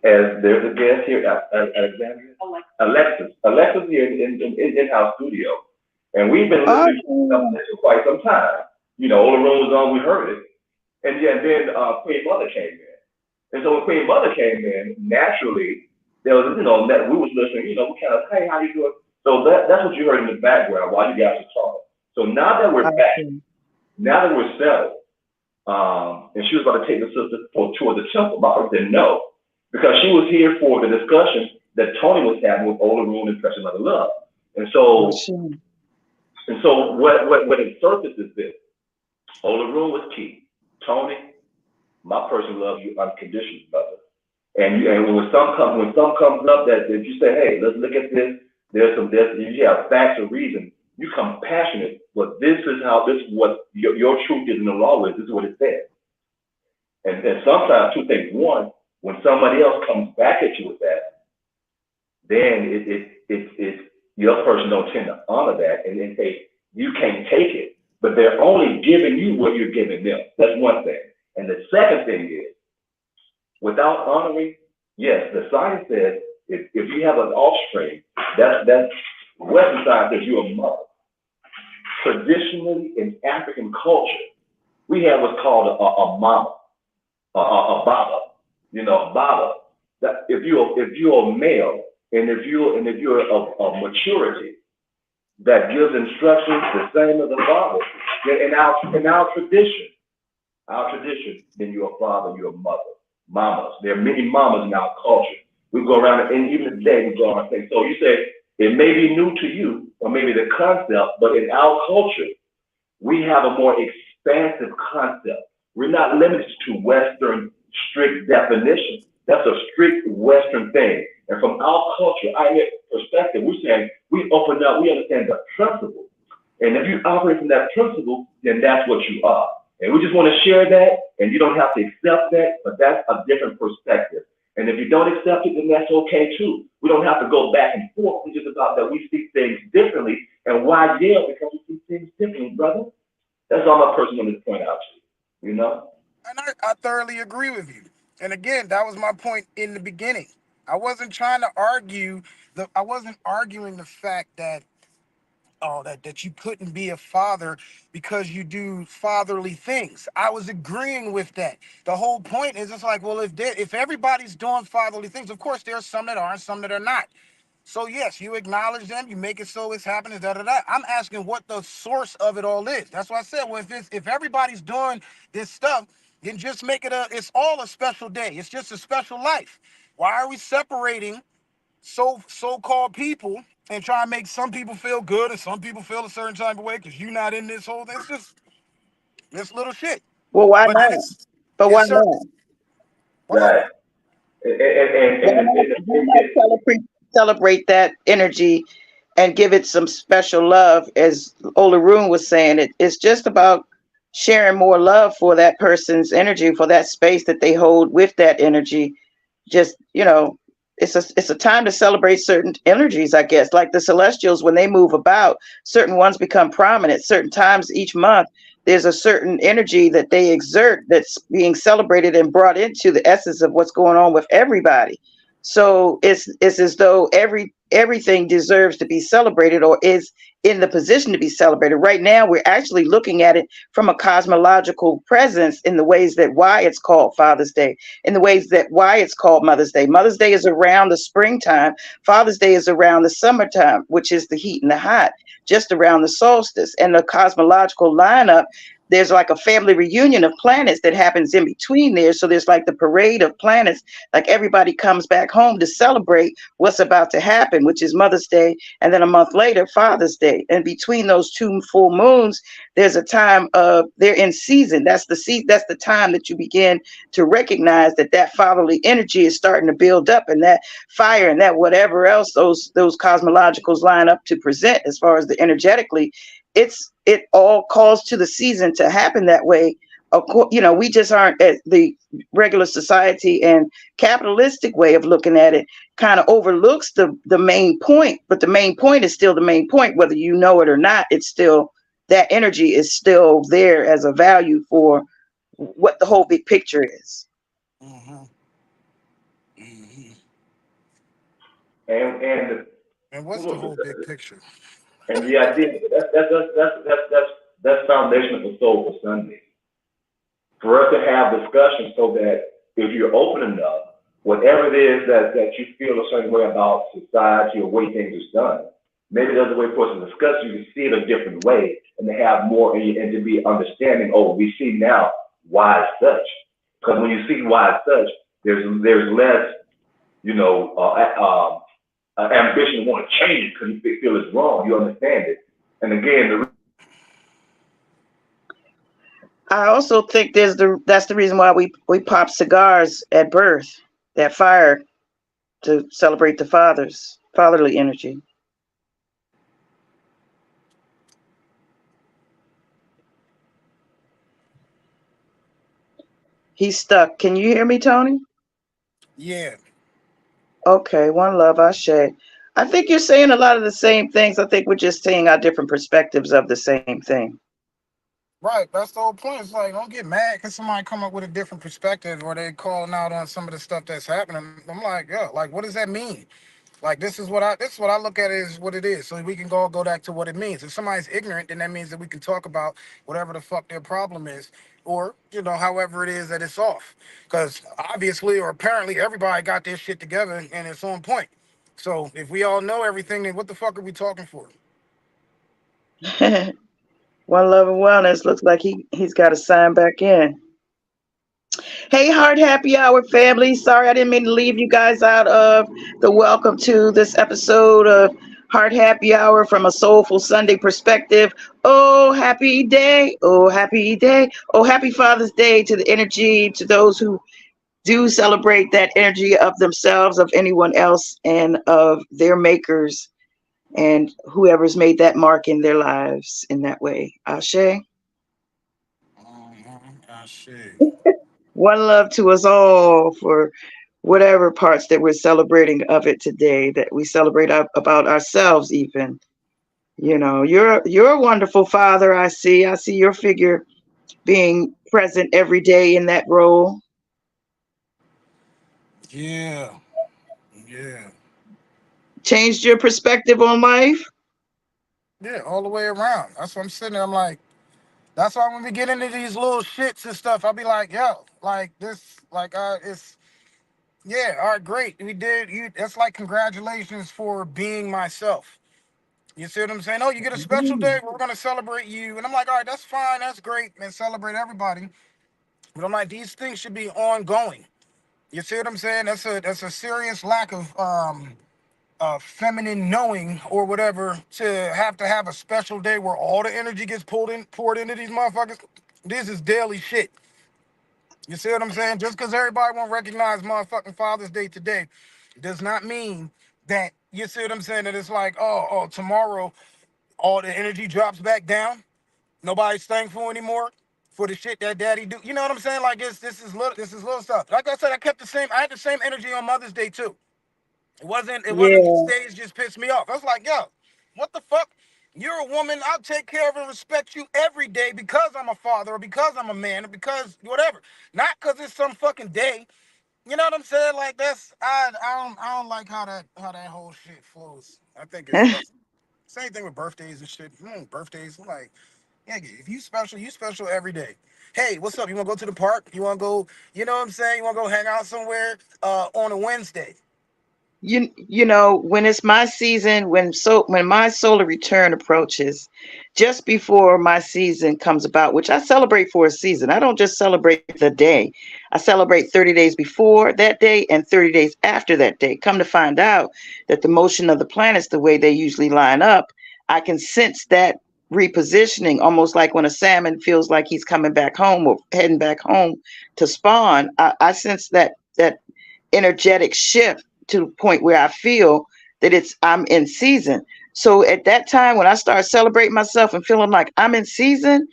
As there's a guest here, Alexandria. Alexis here in house studio, and we've been listening to this for quite some time. You know, all the rooms on, we heard it, and yeah, and then Queen Mother came in, and so when Queen Mother came in, naturally there was that we was listening. You know, we kind of hey, how you doing? So that's what you heard in the background while you guys were talking. So now that we're back, now that we're settled, and she was about to take the sister for a tour of the temple, but I didn't know because she was here for the discussion that Tony was having with Ola Rune and Precious Mother Love. And so what it surfaced is this. Ola Rune was key. Tony, my person loves you unconditionally, brother. And when some comes up that you say, hey, let's look at this, you have facts or reason, you come passionate, but this is what your truth is in the law is, this is what it says. And sometimes two things. One, when somebody else comes back at you with that, then it the other person don't tend to honor that, and then you can't take it. But they're only giving you what you're giving them. That's one thing. And the second thing is, without honoring, yes, the science says if you have an offspring, that's Western science says you're a mother. Traditionally in African culture, we have what's called a mama, a baba. You know, a baba. That if you're a male and if you're of maturity, that gives instructions the same as a father. In our tradition, then you're a father, you're a mother. Mamas. There are many mamas in our culture. We go around and even today we go around and say, so you say it may be new to you or maybe the concept, but in our culture, we have a more expansive concept. We're not limited to Western strict definition. That's a strict Western thing. And from our culture, perspective, we're saying we open up, we understand the principle. And if you operate from that principle, then that's what you are. And we just want to share that, and you don't have to accept that, but that's a different perspective. And if you don't accept it, then that's okay too. We don't have to go back and forth. It's just about that we see things differently. And why yell? Because we see things differently, brother. That's all my person wanted to point out to you, you know? and I thoroughly agree with you. And again, that was my point in the beginning. I wasn't trying to argue I wasn't arguing the fact that that you couldn't be a father because you do fatherly things. I was agreeing with that. The whole point is it's like, well, if everybody's doing fatherly things, of course there are some that are and some that are not. So yes, you acknowledge them, you make it so it's happening, da da da. I'm asking what the source of it all is. That's why I said, well, if everybody's doing this stuff, then just make it it's all a special day. It's just a special life. Why are we separating so-called people and try and make some people feel good and some people feel a certain type of way because you're not in this whole thing? It's just this little shit. Well, why But then not? But why it's certain. not? What's up? Right. Why not celebrate that energy and give it some special love? As Olaroon was saying, it's just about sharing more love for that person's energy, for that space that they hold with that energy. Just, it's a time to celebrate certain energies, I guess. Like the celestials, when they move about, certain ones become prominent. Certain times each month, there's a certain energy that they exert that's being celebrated and brought into the essence of what's going on with everybody. So it's as though everything deserves to be celebrated or is in the position to be celebrated. Right now, we're actually looking at it from a cosmological presence in the ways that why it's called Father's Day, in the ways that why it's called Mother's Day. Mother's Day is around the springtime. Father's Day is around the summertime, which is the heat and the hot, just around the solstice. And the cosmological lineup, there's like a family reunion of planets that happens in between there. So there's like the parade of planets, like everybody comes back home to celebrate what's about to happen. happen, which is Mother's Day, and then a month later, Father's Day. And between those two full moons, there's a time of they're in season. That's the time that you begin to recognize that that fatherly energy is starting to build up, and that fire and that whatever else those cosmologicals line up to present as far as the energetically, it all calls to the season to happen that way. We just aren't at the regular society and capitalistic way of looking at it kind of overlooks the main point, but the main point is still the main point, whether you know it or not. It's still that energy is still there as a value for what the whole big picture is. Mm-hmm. Mm-hmm. And And what's the whole big picture? and the idea that's foundational for Soulful Sunday. For us to have discussions so that if you're open enough, whatever it is that you feel a certain way about society or way things are done, maybe there's a way for us to discuss. You can see it a different way and to have more and to be understanding. Oh, we see now why it's such. Because when you see why it's such, there's less, you know, ambition to want to change it because you feel it's wrong. You understand it. And again, I also think that's the reason why we pop cigars at birth, that fire, to celebrate the fatherly energy. He's stuck. Can you hear me, Tony? Yeah. Okay, one love, Ashe. I think you're saying a lot of the same things. I think we're just seeing our different perspectives of the same thing. Right, that's the whole point. It's like, don't get mad because somebody come up with a different perspective or they calling out on some of the stuff that's happening. I'm like, yeah, like, what does that mean? Like, this is what I look at it as what it is. So we can go back to what it means. If somebody's ignorant, then that means that we can talk about whatever the fuck their problem is, or however it is that it's off. Because obviously or apparently everybody got their shit together and it's on point. So if we all know everything, then what the fuck are we talking for? One love and wellness looks like he's got to sign back in. Hey, Heart Happy Hour family. Sorry, I didn't mean to leave you guys out of the welcome to this episode of Heart Happy Hour from a Soulful Sunday perspective. Oh, happy day. Oh, happy day. Oh, happy Father's Day to the energy, to those who do celebrate that energy of themselves, of anyone else, and of their makers and whoever's made that mark in their lives in that way. Ashe. I see. One love to us all for whatever parts that we're celebrating of it today, that we celebrate about ourselves even. You're a wonderful father. I see your figure being present every day in that role. Yeah, yeah, Changed your perspective on life. yeah, all the way around. That's what I'm sitting there. I'm like, that's why when we get into these little shits and stuff, I'll be like, yo, like this, like, it's, yeah, all right, great. We did, that's like, congratulations for being myself. You see what I'm saying? Oh, you get a special day. We're going to celebrate you. And I'm like, all right, that's fine. That's great. And celebrate everybody. But I'm like, these things should be ongoing. You see what I'm saying? That's a serious lack of feminine knowing or whatever to have a special day where all the energy gets poured into these motherfuckers. This is daily shit. You see what I'm saying? Just because everybody won't recognize motherfucking Father's Day today does not mean that, you see what I'm saying, that it's like, oh, tomorrow all the energy drops back down. Nobody's thankful anymore for the shit that daddy do. You know what I'm saying? Like this is little stuff. Like I said, I had the same energy on Mother's Day too. It wasn't the Yeah. stage just pissed me off. I was like, yo, what the fuck? You're a woman. I'll take care of and respect you every day because I'm a father or because I'm a man or because whatever. Not because it's some fucking day. You know what I'm saying? Like I don't like how that whole shit flows. I think it's same thing with birthdays and shit. Birthdays. I'm like, yeah, if you special every day. Hey, what's up? You wanna go to the park? You wanna go, you know what I'm saying? You wanna go hang out somewhere on a Wednesday. you know, when it's my season, when my solar return approaches, just before my season comes about, which I celebrate for a season. I don't just celebrate the day. I celebrate 30 days before that day and 30 days after that day. Come to find out that the motion of the planets, the way they usually line up, I can sense that repositioning, almost like when a salmon feels like he's coming back home or heading back home to spawn. I sense that energetic shift to the point where I feel that I'm in season. So at that time, when I start celebrating myself and feeling like I'm in season,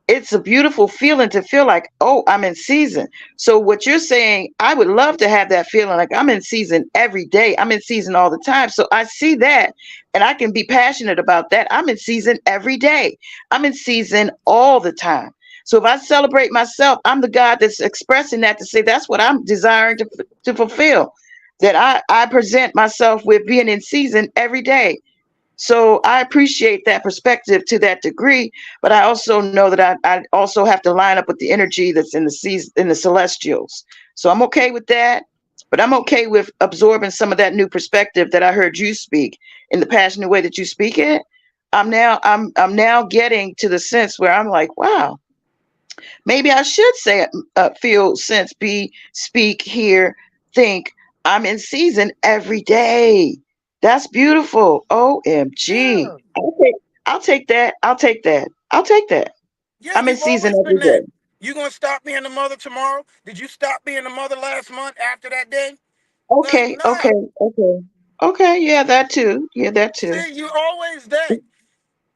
it's a beautiful feeling to feel like, oh, I'm in season. So what you're saying, I would love to have that feeling like I'm in season every day. I'm in season all the time. So I see that and I can be passionate about that. I'm in season every day. I'm in season all the time. So if I celebrate myself, I'm the God that's expressing that to say that's what I'm desiring to fulfill. That I present myself with being in season every day. So I appreciate that perspective to that degree, but I also know that I also have to line up with the energy that's in the season, in the celestials. So I'm okay with that, but I'm okay with absorbing some of that new perspective that I heard you speak in the passionate way that you speak it. I'm now getting to the sense where I'm like, wow, maybe I should say feel, sense, be, speak, hear, think. I'm in season every day. That's beautiful. OMG. Yeah. I'll take that. I'll take that. I'll take that. Yeah, I'm in you've season always every been that. day. You gonna stop being a mother tomorrow? Did you stop being a mother last month after that day? Like, Okay, nah. okay, okay. Okay, yeah, that too. Yeah, that too. See, you always that.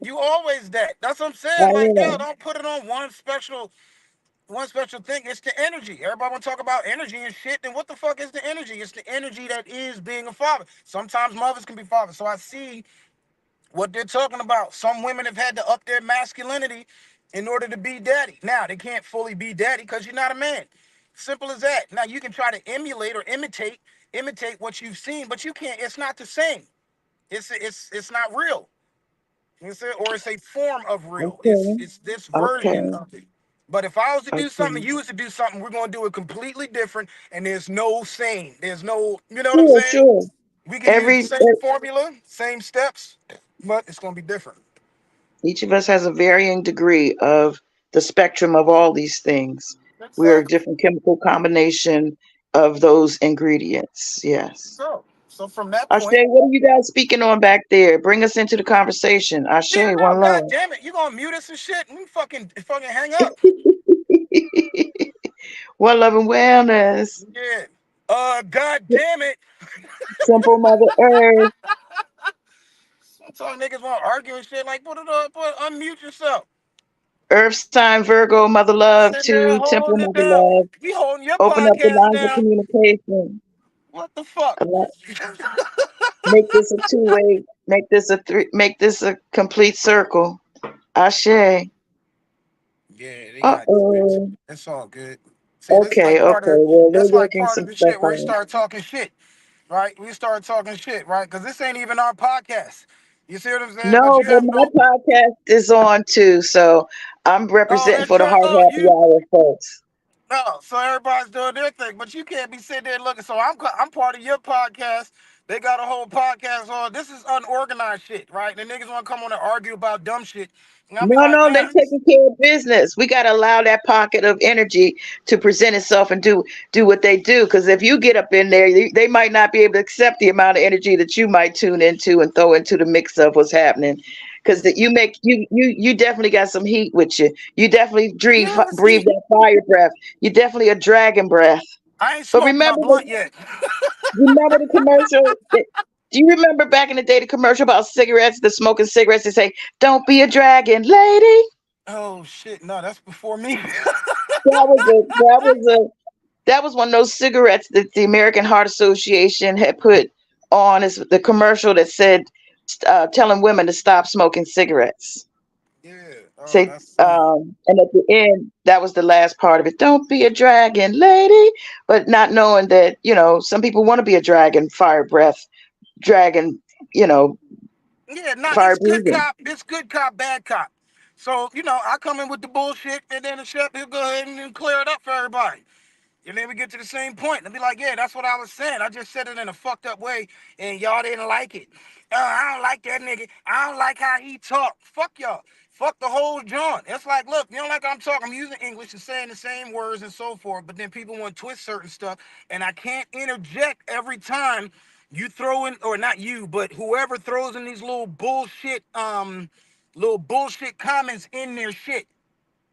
You always that. That's what I'm I saying. Like, yo, am. don't put it on one special thing. It's the energy. Everybody want to talk about energy and shit. Then what the fuck is the energy? It's the energy that is being a father. Sometimes mothers can be fathers. So I see what they're talking about. Some women have had to up their masculinity in order to be daddy. Now they can't fully be daddy because you're not a man. Simple as that. Now you can try to emulate or imitate what you've seen, but you can't. It's not the same. It's not real. Or it's a form of real. It's Okay, it's this version okay, of it. But if I was to do something, okay. you was to do something, we're gonna do it completely different, and there's no same. There's no, you know what I'm Sure, saying? sure. We can use the Every same formula, same steps, but it's gonna be different. Each of us has a varying degree of the spectrum of all these things. We are a Exactly. different chemical combination of those ingredients. Yes. So from that Ashe, point, what are you guys speaking on back there? Bring us into the conversation. Ashe, yeah, no, one god love. damn it, you gonna mute us and shit, and we fucking hang up. One love and wellness. Yeah. God damn it. Simple Mother Earth. Sometimes niggas want to argue and shit. Like, put it up, unmute yourself. Earth sign Virgo, Mother Love Sitting there to Temple holding it Mother down. Love. We holding your Open up the podcast lines of down. communication. What the fuck? Make this a two-way. Make this a three. Make this a complete circle. Ashe. Yeah, they got glitch. Uh-oh. It's all good. See, this is Okay, like part okay. of Well, we're that's like working part some of the stuff shit where we out. start talking shit, right? We start talking shit, right? Because this ain't even our podcast. You see what I'm saying? But No, you but have my no. podcast is on too, so I'm Oh, representing that's for the your. Heart Oh, Happy you. Hour folks. No, so everybody's doing their thing, but you can't be sitting there looking. So I'm part of your podcast. They got a whole podcast on. This is unorganized shit, right? The niggas want to come on and argue about dumb shit, and I'll be No, like, no, they man, taking care of business. We got to allow that pocket of energy to present itself and do what they do. Because if you get up in there, they might not be able to accept the amount of energy that you might tune into and throw into the mix of what's happening. Because that you definitely got some heat with you. You definitely yeah, breathe see, that fire breath. You definitely a dragon breath. I ain't But smoked my remember blunt yet. the commercial? Do you remember back in the day the commercial about cigarettes, the smoking cigarettes? They say, "Don't be a dragon, lady." Oh shit, no, that's before me. That was one of those cigarettes that the American Heart Association had put on as the commercial that said, telling women to stop smoking cigarettes. Yeah. Oh, Say, that's funny. and at the end, that was the last part of it. Don't be a dragon, lady. But not knowing that, some people want to be a dragon, fire breath, dragon, you know, Yeah, nah, fire it's good breathing. cop. It's good cop, bad cop. So I come in with the bullshit, and then the chef he'll go ahead and clear it up for everybody. And then we get to the same point and be like, yeah, that's what I was saying. I just said it in a fucked up way and y'all didn't like it. I don't like that nigga. I don't like how he talk. Fuck y'all. Fuck the whole joint. It's like, look, you don't like how I'm talking. I'm using English and saying the same words and so forth, but then people want to twist certain stuff, and I can't interject every time you throw in, or not you, but whoever throws in these little bullshit comments in their shit.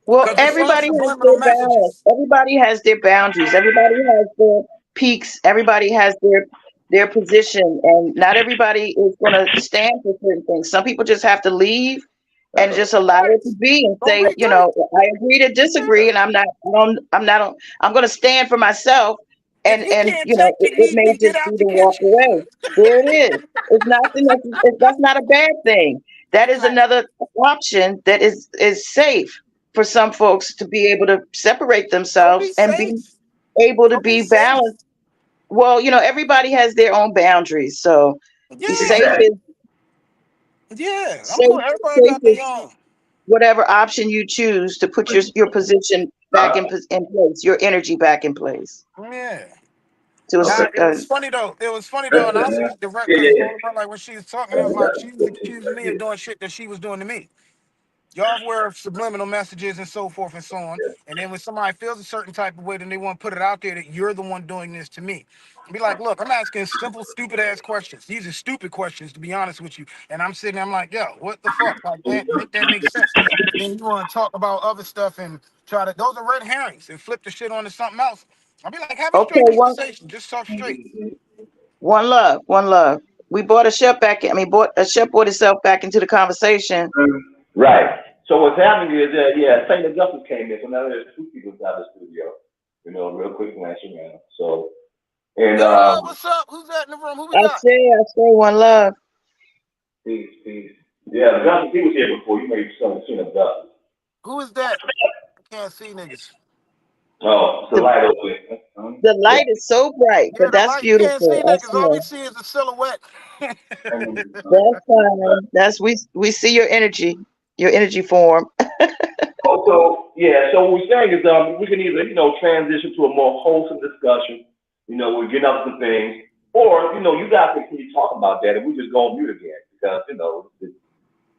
Well, Because it's all everybody has subliminal their balance. messages. Everybody has their boundaries. Everybody has their peaks. Everybody has their position, and not everybody is going to stand for certain things. Some people just have to leave and just allow it to Facts. be and Don't say, retake. I agree to disagree, Yeah. and I'm going to stand for myself. If you And can't take the it heat, may then get just be out the to walk kitchen. away. There it is. It's nothing. That's not a bad thing. That is Exactly. another option that is safe for some folks to be able to separate Don't themselves be and be safe. able to Don't be be safe. balanced. Well, everybody has their own boundaries. So be Yeah. safe Exactly. is Yeah. I'm safe, cool. Everybody safe got their is own. whatever option you choose to put your position back in place, your energy back in place. Yeah. To a Nah, it was certain, funny though. It was funny though, and Listen, I man. speak direct Yeah, because yeah, like when she was talking, it was like she was accusing me of doing shit that she was doing to me. Y'all wear subliminal messages and so forth and so on. And then when somebody feels a certain type of way, then they want to put it out there that you're the one doing this to me. Be like, look, I'm asking simple, stupid ass questions. These are stupid questions, to be honest with you. And I'm sitting there, I'm like, yo, what the fuck? Like that, make that make sense. But then you want to talk about other stuff and try to, those are red herrings and flip the shit onto something else. I'll be like, have a okay, straight conversation. Just talk straight. one love, one love. We brought a chef back. Brought a chef brought itself back into the conversation. right. So what's happening is that Saint Augustus came in, so now there's two people inside the studio. Real quick glance around. So and Yo, what's up? Who's that in the room? Who we got? I say, one love. peace. Yeah, Augustus, he was here before. You may have seen Augustus. Who is that? I can't see niggas. Oh, it's a The light over there. the Yeah. light is so bright, Yeah, but the that's light, you can't see beautiful. niggas. All we see is the silhouette. That's fine. We see your energy form. Also, so what we're saying is we can either, transition to a more wholesome discussion, we're getting up some things, or, you guys can continue talking about that and we just go on mute again because,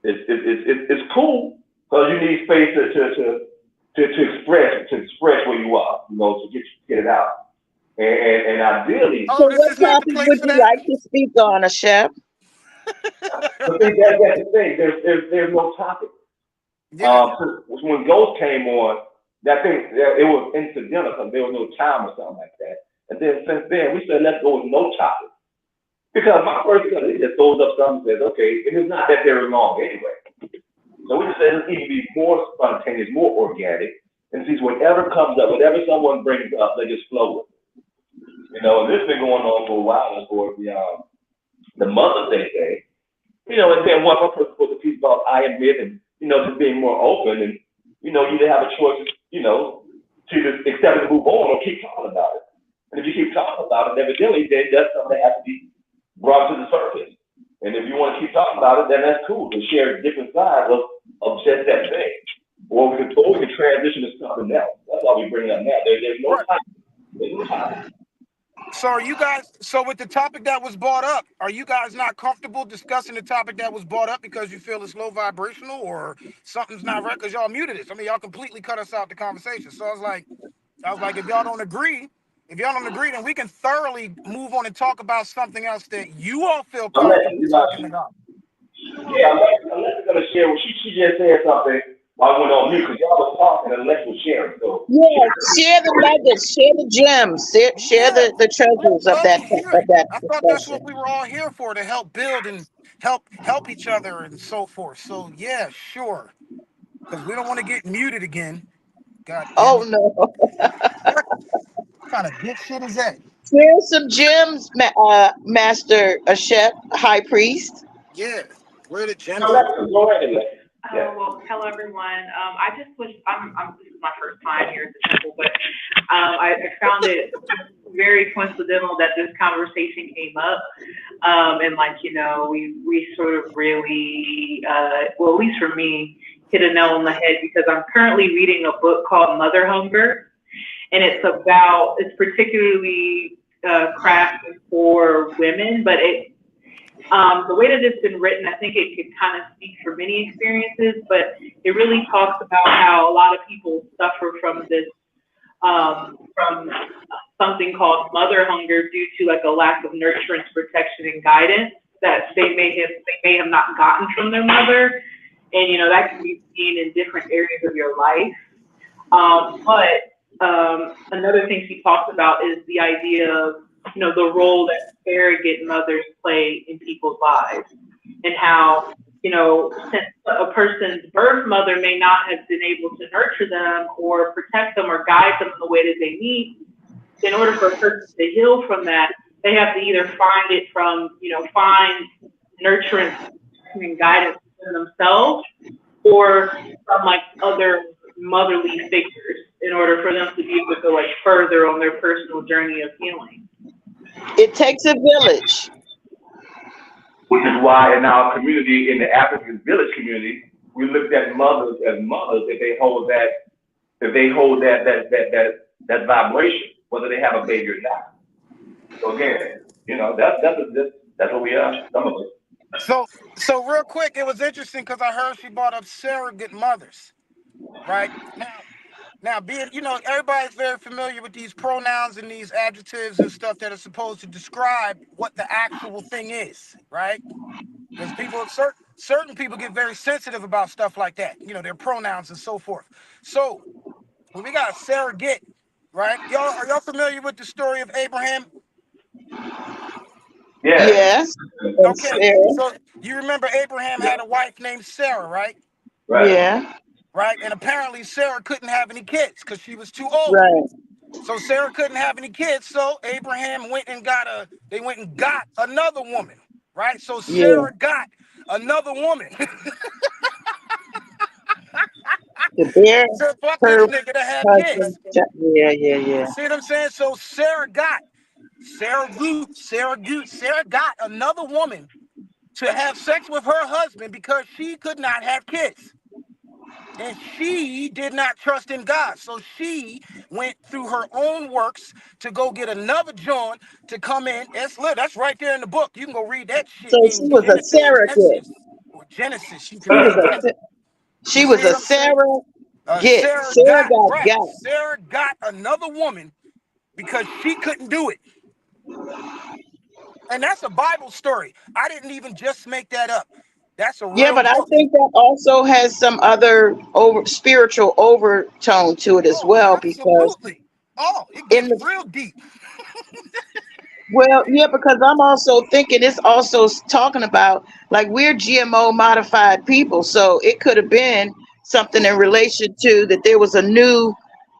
it's cool because you need space to express where you are, to get it out. And ideally, So, Oh, this what is not the topic place would for you that. like to speak on, a chef? I think that's the thing. There's no topic. Yeah. So when Ghost came on, that thing it was incidental because there was no time or something like that. And then since then, we said let's go with no topic because my first thing it just throws up something and says okay, and it's not that very long anyway. So we just said let's even be more spontaneous, more organic, and see whatever comes up, whatever someone brings up, they just flow with. And this has been going on for a while, of course, the Mother's Day thing. And then one person put the piece about I admit and, just being more open and, you either have a choice, to just accept and move on or keep talking about it. And if you keep talking about it, evidently then that's something that has to be brought to the surface. And if you want to keep talking about it, then that's cool to share different sides of just that thing. Or we can transition to something else. That's why we bring it up now. There's no Right. time. There's no time. So are you guys? So with the topic that was brought up, are you guys not comfortable discussing the topic that was brought up because you feel it's low vibrational or something's not right? Because y'all muted it. I mean, y'all completely cut us out the conversation. So I was like, if y'all don't agree, then we can thoroughly move on and talk about something else that you all feel Unless, comfortable talking about. Yeah, unless you're gonna share. Well, she just said something while I went on mute because y'all was talking and Lex was sharing. So Yeah, share the nuggets, share the gems, share Yeah, the I treasures would love to hear of it. that I thought that's what discussion. we were all here for, to help build and help each other and so forth. So yeah, sure. Because we don't want to get muted again. God damn Oh it. no, What kind of dick shit is that? share some gems, Master, a chef, high priest. Yeah. Where the gems Lex, at? go ahead, Lex. Yeah. Oh, well, hello everyone. I just was, this is my first time here at the temple, but I found it very coincidental that this conversation came up. And we sort of really, well, at least for me, hit a nail on the head because I'm currently reading a book called Mother Hunger. and it's particularly crafted for women, but the way that it's been written, I think it could kind of speak for many experiences, but it really talks about how a lot of people suffer from this, from something called mother hunger due to like a lack of nurturance, protection, and guidance that they may have not gotten from their mother, and that can be seen in different areas of your life. But another thing she talks about is the idea of the role that surrogate mothers play in people's lives, and how since a person's birth mother may not have been able to nurture them or protect them or guide them in the way that they need, in order for a person to heal from that, they have to either find nurturance and guidance in themselves, or from like other motherly figures, in order for them to be able to go like further on their personal journey of healing. It takes a village. Which is why in our community, in the African village community, we looked at mothers as mothers if they hold that vibration, whether they have a baby or not. So again, that's what we are, some of us. So real quick, it was interesting because I heard she brought up surrogate mothers, right? Now, being, everybody's very familiar with these pronouns and these adjectives and stuff that are supposed to describe what the actual thing is, right? Because certain people get very sensitive about stuff like that, their pronouns and so forth. So when we got a surrogate, right? Are y'all familiar with the story of Abraham? Yeah. Yes. Okay. So you remember Abraham had a wife named Sarah, right? Right. Yeah. Right. And apparently Sarah couldn't have any kids because she was too old. Right. So Sarah couldn't have any kids. So Abraham went and got another woman. Right. So Sarah got another woman. To bear So fuck her this nigga to have husband. kids. Yeah. See what I'm saying? So Sarah got another woman to have sex with her husband because she could not have kids. And she did not trust in God. So she went through her own works to go get another John to come in. That's right there in the book. You can go read that shit So in she was a surrogate. Genesis. You can read it. She was a surrogate. Sarah got another woman because she couldn't do it. And that's a Bible story. I didn't even just make that up. That's a real but book. I think that also has some other spiritual overtone to it as well. Absolutely. Because it gets real deep. Well, yeah, because I'm also thinking it's also talking about like we're GMO modified people. So it could have been something in relation to that there was a new,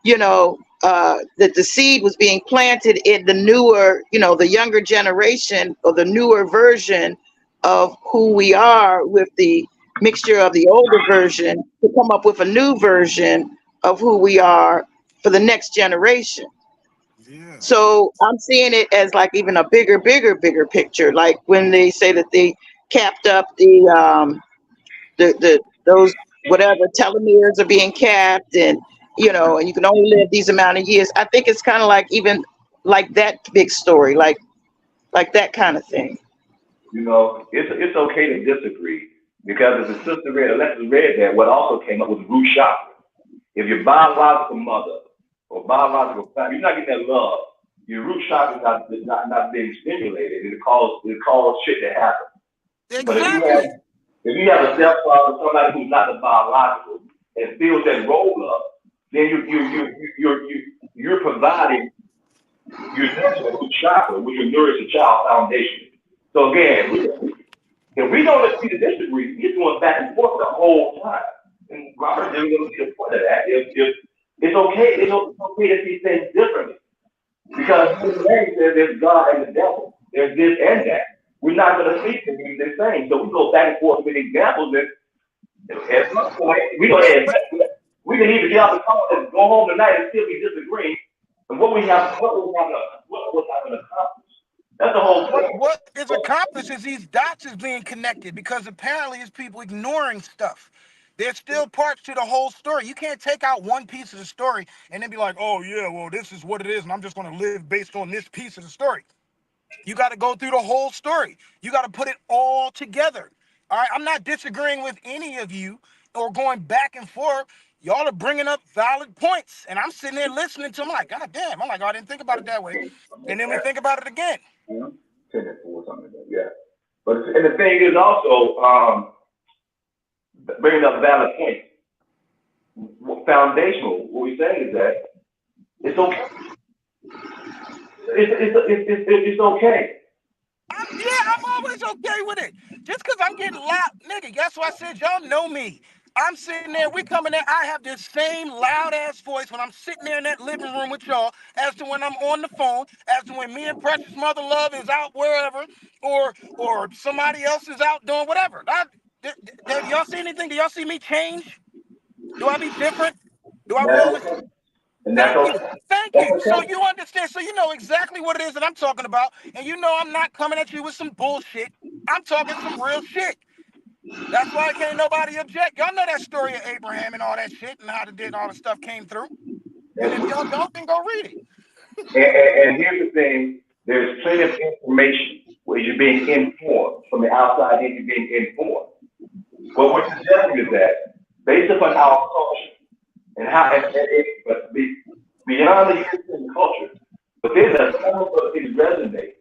that the seed was being planted in the newer, the younger generation or the newer version of who we are with the mixture of the older version to come up with a new version of who we are for the next generation. Yeah. So I'm seeing it as like even a bigger picture. Like when they say that they capped up the those whatever telomeres are being capped, and and you can only live these amount of years. I think it's kind of like even like that big story, like that kind of thing. It's okay to disagree because as the sister read, Alexis read that what also came up was root chakra. If your biological mother or biological family, you're not getting that love, your root chakra is not being stimulated, and it causes shit to happen. Exactly. But if you have a stepfather, somebody who's not the biological, and fills that role up, then you're providing your natural root chakra, which will nourish the child foundation. So again, if we don't agree to disagree, we're going back and forth the whole time. And Robert didn't really see the point of that. If it's okay to see things differently. Because Mary says there's God and the devil. There's this and that. We're not going to see things the same. So we go back and forth with examples, and at some point, we can either get out the car and go home tonight and still be disagreeing. And what was not going to accomplish? That's the whole point. What is accomplished is these dots is being connected because apparently it's people ignoring stuff. There's still parts to the whole story. You can't take out one piece of the story and then be like, oh, yeah, well, this is what it is, and I'm just going to live based on this piece of the story. You got to go through the whole story. You got to put it all together. All right, I'm not disagreeing with any of you or going back and forth. Y'all are bringing up valid points, and I'm sitting there listening to them like, God damn. I'm like, oh, I didn't think about it that way. And then we think about it again. Yeah. But and the thing is also bringing up valid points. Foundational. What we say is that it's okay. It's okay. I'm always okay with it. Just because I'm getting loud, nigga, guess what I said? Y'all know me. I'm sitting there, we coming there, I have this same loud ass voice when I'm sitting there in that living room with y'all as to when I'm on the phone, as to when me and Precious Mother Love is out wherever, or somebody else is out doing whatever. Y'all see anything? Do y'all see me change? Do I be different? Do I roll this? Thank you. Thank you. So you understand. So you know exactly what it is that I'm talking about. And you know I'm not coming at you with some bullshit. I'm talking some real shit. That's why can't nobody object. Y'all know that story of Abraham and all that shit and how all the stuff came through. And if y'all don't, then go read it. And here's the thing, there's plenty of information where you're being informed. From the outside in, you're being informed. What we're suggesting is that, based upon our culture, and how but beyond the European culture, but there's a some of things resonate.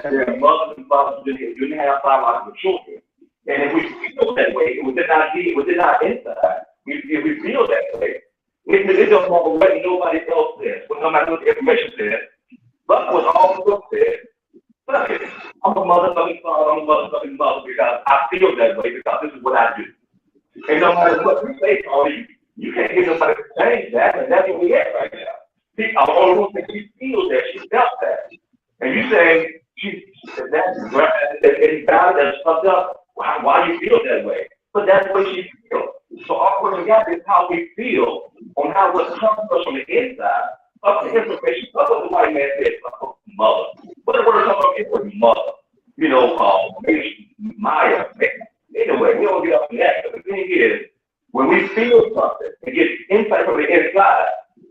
And there are mothers and fathers who didn't have biological children. And if we feel that way, within our inside, if we feel that way, it don't matter what nobody else says, no matter what the information says, but what all the book says, fuck it. I'm a mother-loving father, I'm a mother-loving mother because I feel that way because this is what I do. And no matter what we say, Tony, you can't get nobody to change that, and that's what we have right now. I'm the only one that she feels that, she felt that. And you say, that's valid, that's fucked up. Why you feel that way? But that's the way she feels. So all we got is how we feel on how what comes to us from the inside, up the information, up what the white man said, up mother. What the word comes from is with mother. You know, Maya. Anyway, we don't get up on that. But the thing is, when we feel something and get insight from the inside,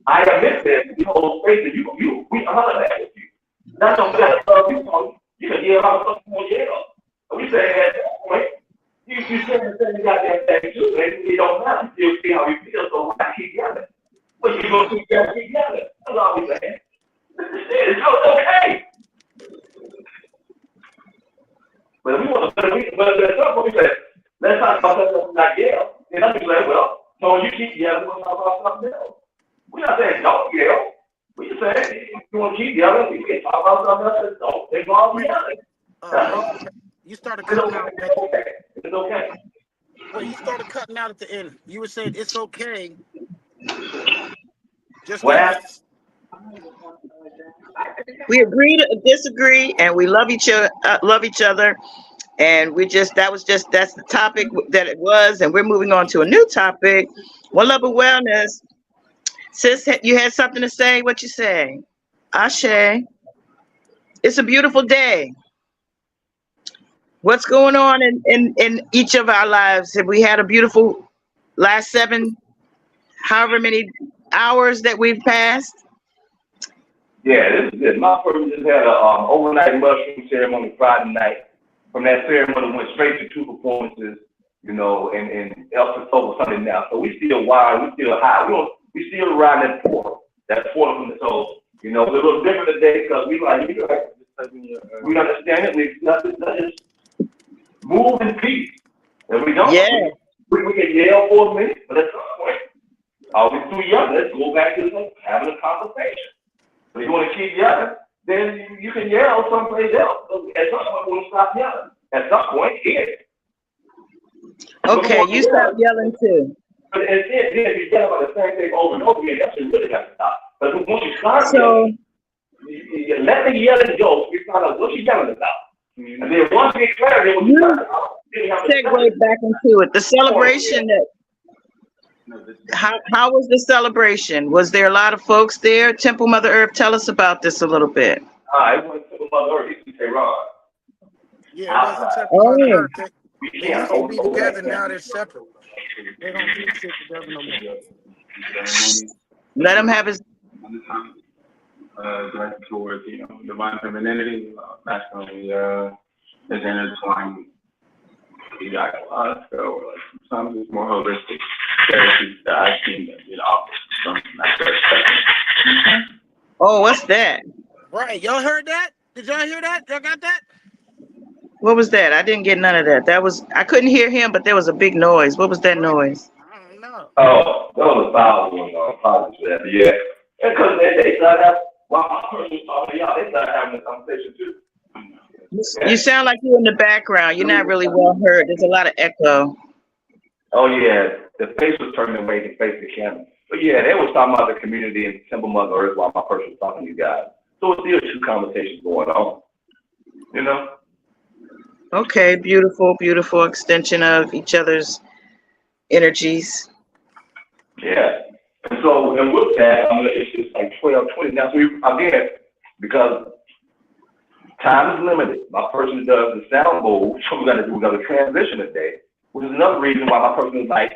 I admit that you hold faith and we honor that with you. That's what we got to love you. You can yell out stuff more yell. We say at that point, you say the same goddamn thing too, and it don't matter. You still see how you feel, so why keep yelling? But you're going to keep yelling. That's all we saying. It's okay. But we want to, but at some point we say, let's talk about something like yell. And I'm like, well, so you keep yelling, we'll talk about something else. We're not saying don't yell. We just saying, if you want to keep yelling, we can talk about something else. Don't take off yelling. You started cutting out. It's okay. Well, you started cutting out at the end. You were saying it's okay. Just what? We agree to disagree, and we love each other, and that's the topic that it was, and we're moving on to a new topic. One Love of Wellness. Sis, you had something to say? What you say? Ashe. It's a beautiful day. What's going on in each of our lives? Have we had a beautiful last however many hours that we've passed? Yeah, this is good. My person just had a overnight mushroom ceremony Friday night. From that ceremony, went straight to 2 performances, you know, and up to over Sunday now. So we still wild, we still high. We still riding that portal from the soul. You know, we're a little different today because we understand it. We just move in peace. And we don't. Yeah. We can yell for a minute, but at some point, we're too young. Let's go back to having a conversation. If you want to keep yelling, then you can yell someplace else. At some point, we'll stop yelling. At some point, hit. Okay, you stop yelling too. But if you yell about the same thing over and over again, that's what you really got to stop. But once you start yelling, you let the yelling go. You find out what you're yelling about. And then once you get clarity, what you segue back into it. The celebration how was the celebration? Was there a lot of folks there? Temple Mother Earth, tell us about this a little bit. It wasn't Temple Mother Earth, it's Tehran. Yeah, it wasn't Temple Mother Earth. They used to be together, now they're separate. They don't do shit together no more. Let him have his. Directed towards, divine femininity, masculinity, is intertwined. You got so like some is more holistic therapies that I've seen that from that perspective. Oh, what's that? Right. Y'all heard that? Did y'all hear that? Y'all got that? What was that? I didn't get none of that. I couldn't hear him, but there was a big noise. What was that Right. noise? I don't know. Oh, that was a solid one. Apologies for that. But yeah, because they started having, while my person was talking to y'all, they started having a conversation too. You sound like you're in the background. You're not really well heard. There's a lot of echo. Oh yeah, the face was turning away to face the camera. But yeah, they was talking about the community and Simple Mother Earth while my person was talking to you guys. So it's still two conversations going on. You know? Okay, beautiful, beautiful extension of each other's energies. Yeah. And so, and with that, it's just like 12:20 now. So again, because time is limited, my person does the sound move, so we're gonna transition today, which is another reason why my person is like,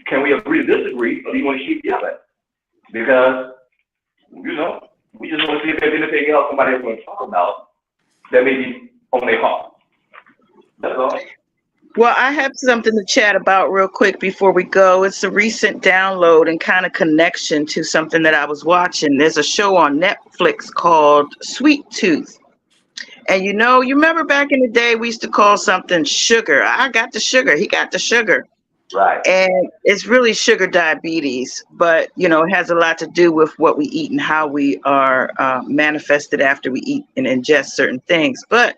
can we agree to disagree, or do you want to keep yelling? Because, we just want to see if there's anything else somebody else want to talk about that may be on their heart. That's all. Well, I have something to chat about real quick before we go. It's a recent download and kind of connection to something that I was watching. There's a show on Netflix called Sweet Tooth. And you remember back in the day, we used to call something sugar. I got the sugar. He got the sugar. Right. And it's really sugar diabetes, but, it has a lot to do with what we eat and how we are manifested after we eat and ingest certain things. But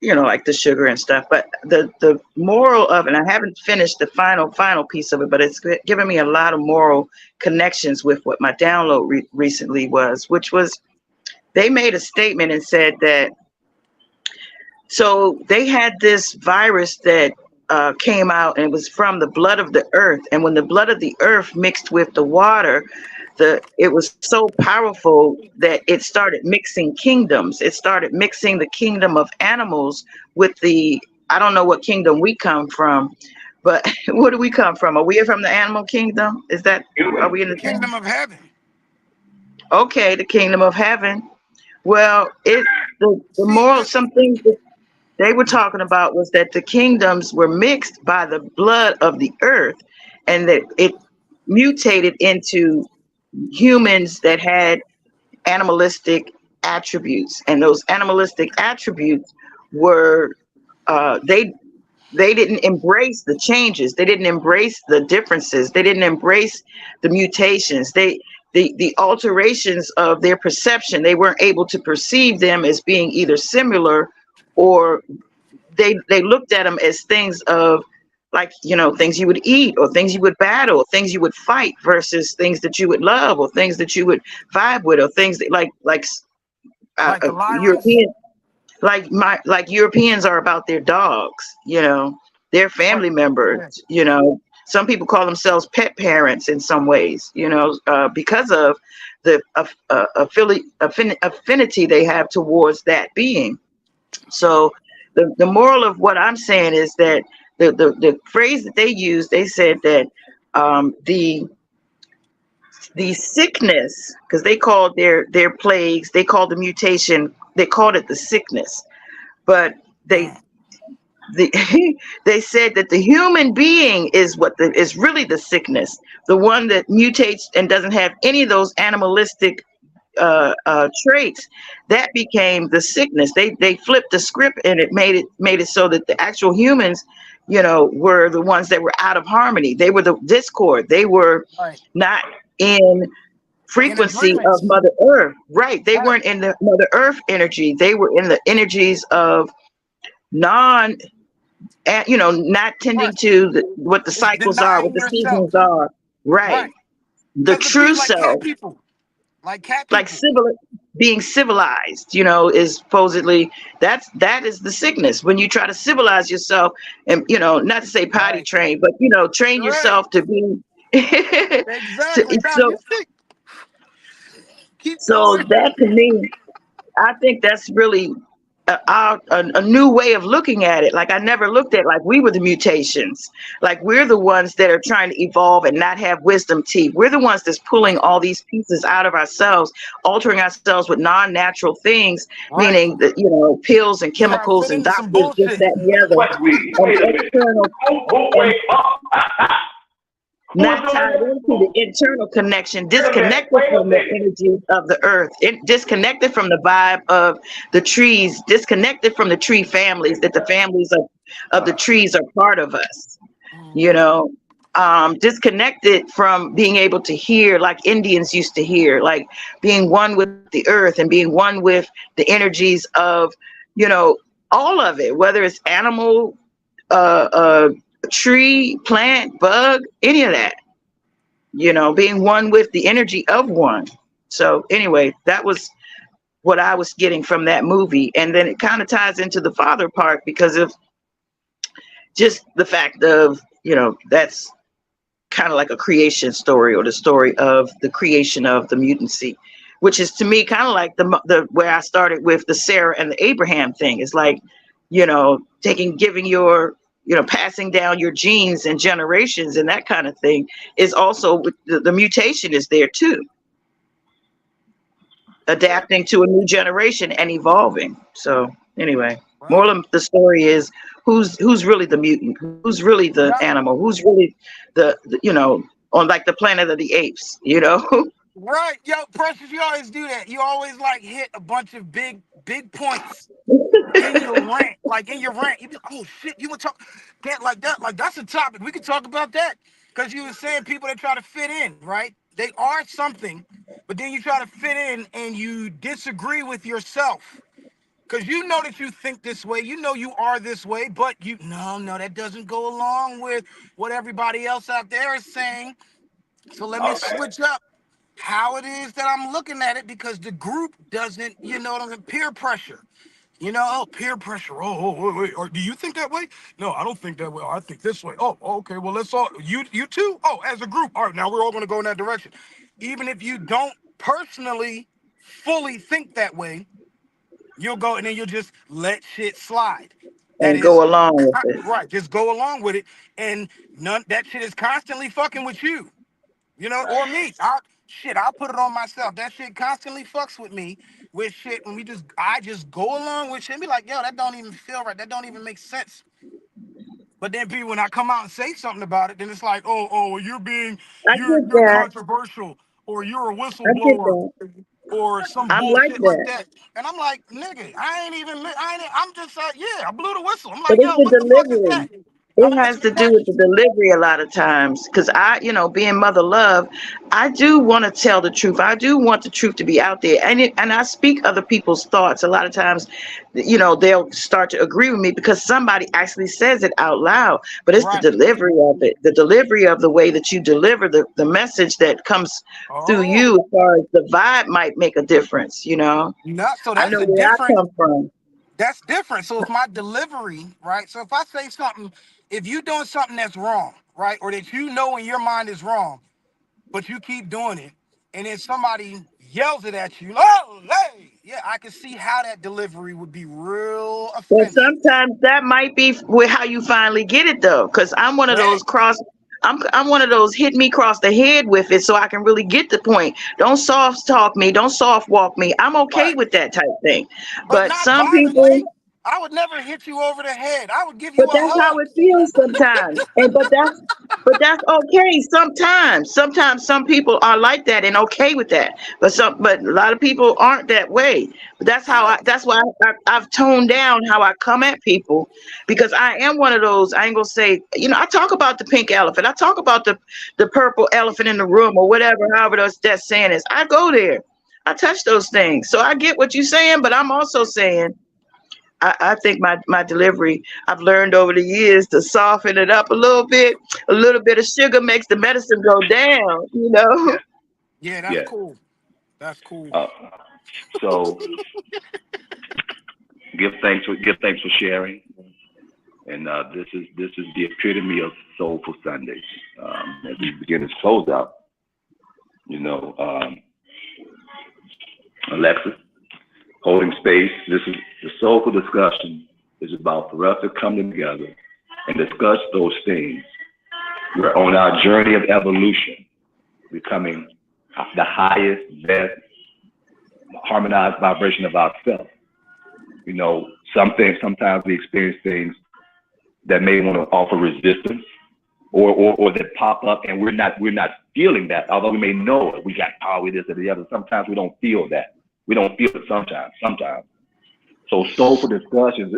like the sugar and stuff. But the moral of, and I haven't finished the final piece of it, but it's given me a lot of moral connections with what my download recently was, which was they made a statement and said that, so they had this virus that came out, and it was from the blood of the earth. And when the blood of the earth mixed with the water, it was so powerful that it started mixing kingdoms. It started mixing the kingdom of animals with I don't know what kingdom we come from, but where do we come from? Are we from the animal kingdom? Are we in the kingdom of heaven? Okay, the kingdom of heaven. Well, the moral, some things that they were talking about was that the kingdoms were mixed by the blood of the earth, and that it mutated into humans that had animalistic attributes, and those animalistic attributes were they didn't embrace the changes, they didn't embrace the differences, they didn't embrace the mutations, the alterations of their perception. They weren't able to perceive them as being either similar, or they looked at them as things of, like, things you would eat, or things you would battle, or things you would fight, versus things that you would love, or things that you would vibe with, or things that like the virus? European, like Europeans are about their dogs, their family members, some people call themselves pet parents in some ways, because of the affinity they have towards that being. So the moral of what I'm saying is that the phrase that they used, they said that the sickness, because they called their plagues, they called the mutation, they called it the sickness, but they said that the human being is is really the sickness, the one that mutates and doesn't have any of those animalistic traits. That became the sickness. They flipped the script, and it made it so that the actual humans, were the ones that were out of harmony. They were the discord. They were not in frequency of Mother Earth. Right. They weren't in the Mother Earth energy. They were in the energies of not tending to what the cycles are, what the seasons are. Right. The true self. Like cat people. Being civilized, is supposedly that is the sickness. When you try to civilize yourself, and not to say potty train, but train yourself to be exactly. So that, to me, I think that's really a new way of looking at it. Like I never looked at like we were the mutations. Like we're the ones that are trying to evolve and not have wisdom teeth. We're the ones that's pulling all these pieces out of ourselves, altering ourselves with non-natural things, Right. meaning that, you know, pills and You try to chemicals fit and into some doctors, this, bullshit. that, and the other, What we? and Wait a minute. external, Wait and up. Who is not tied on into the internal connection, Wait a minute. disconnected Wait a from the minute. energy of the earth, disconnected from the vibe of the trees, disconnected from the tree families, that the families of the trees are part of us, you know, disconnected from being able to hear like Indians used to hear, like being one with the earth and being one with the energies of, you know, all of it, whether it's animal, tree, plant, bug, any of that, you know, being one with the energy of one. So anyway, that was what I was getting from that movie. And then it kind of ties into the father part because of just the fact of, you know, that's kind of like a creation story, or the story of the creation of the mutancy, which is to me kind of like the where I started with the Sarah and the Abraham thing. It's like, you know, giving your, you know, passing down your genes and generations and that kind of thing is also the mutation is there too, adapting to a new generation and evolving. So anyway, Right. moral of the story is who's really the mutant, who's really the Yep. animal, who's really the you know, on like the Planet of the Apes, you know. Right. Yo, Precious, you always do that. You always like hit a bunch of big points in your rant. Like in your rant, you be like, oh shit, you would talk that like that. Like that's a topic. We could talk about that. Because you were saying people that try to fit in, right? They are something, but then you try to fit in and you disagree with yourself. Because you know that you think this way, you know you are this way, but no, that doesn't go along with what everybody else out there is saying. So let me Okay. switch up how it is that I'm looking at it, because the group doesn't, you know what I'm saying, peer pressure. You know, oh, peer pressure. Wait. Or do you think that way? No, I don't think that way. Oh, I think this way. Oh, okay. Well, let's all, you too? Oh, as a group. All right, now we're all going to go in that direction. Even if you don't personally fully think that way, you'll go and then you'll just let shit slide. That And is go along with it. right. Just go along with it, and that shit is constantly fucking with you. You know, or me. I'll put it on myself. That shit constantly fucks with me with shit when I just go along with shit and be like, yo, that don't even feel right. That don't even make sense. But then people, when I come out and say something about it, then it's like, well, I you're get that. controversial, or you're a I get whistleblower, that. or some I'm like bullshit like that. that. And I'm like, nigga, I'm just like, yeah, I blew the whistle. I'm But like, it's yo, the what the fuck is delivery. that? I'm It has asking to the do with the question. delivery a lot of times. Because I, you know, being mother love, I do want to tell the truth. I do want the truth to be out there. And I speak other people's thoughts. A lot of times, you know, they'll start to agree with me because somebody actually says it out loud. But it's the Right. delivery of it, the delivery of the way that you deliver the message that comes through Oh, you, as far as the vibe might make a difference, you know. no. So I that's know a where I different. come from. That's different. So if my delivery, right? So if I say something, if you doing something that's wrong, right, or that you know in your mind is wrong, but you keep doing it, and then somebody yells it at you, oh, hey, yeah, I can see how that delivery would be real But offensive. sometimes that might be with how you finally get it though, because I'm one of Hey, those I'm one of those hit me cross the head with it, so I can really get the point. Don't soft talk me, don't soft walk me. I'm okay right, with that type thing. but But not some people, violently. I would never hit you over the head. I would give but you a that's how hug. it feels sometimes. And but that's okay sometimes. Sometimes some people are like that and okay with that. But a lot of people aren't that way. But Yeah, that's why I've toned down how I come at people, because I am one of those. I ain't gonna say, you know, I talk about the pink elephant. I talk about the purple elephant in the room, or whatever, however that saying is. I go there. I touch those things. So I get what you're saying, but I'm also saying I think my delivery, I've learned over the years to soften it up a little bit. A little bit of sugar makes the medicine go down, you know. yeah, that's Yeah. cool. That's cool. Uh, so give thanks for sharing. And this is the epitome of Soulful Sundays. As we begin this closeout, you know, Alexa, holding space. This is the Soulful Discussion is about for us to come together and discuss those things. We're on our journey of evolution, becoming the highest, best, harmonized vibration of ourselves. You know, sometimes we experience things that may want to offer resistance or that pop up, and we're not feeling that. Although we may know it, we got power, this or the other. Sometimes we don't feel that. We don't feel it sometimes. So Soulful Discussions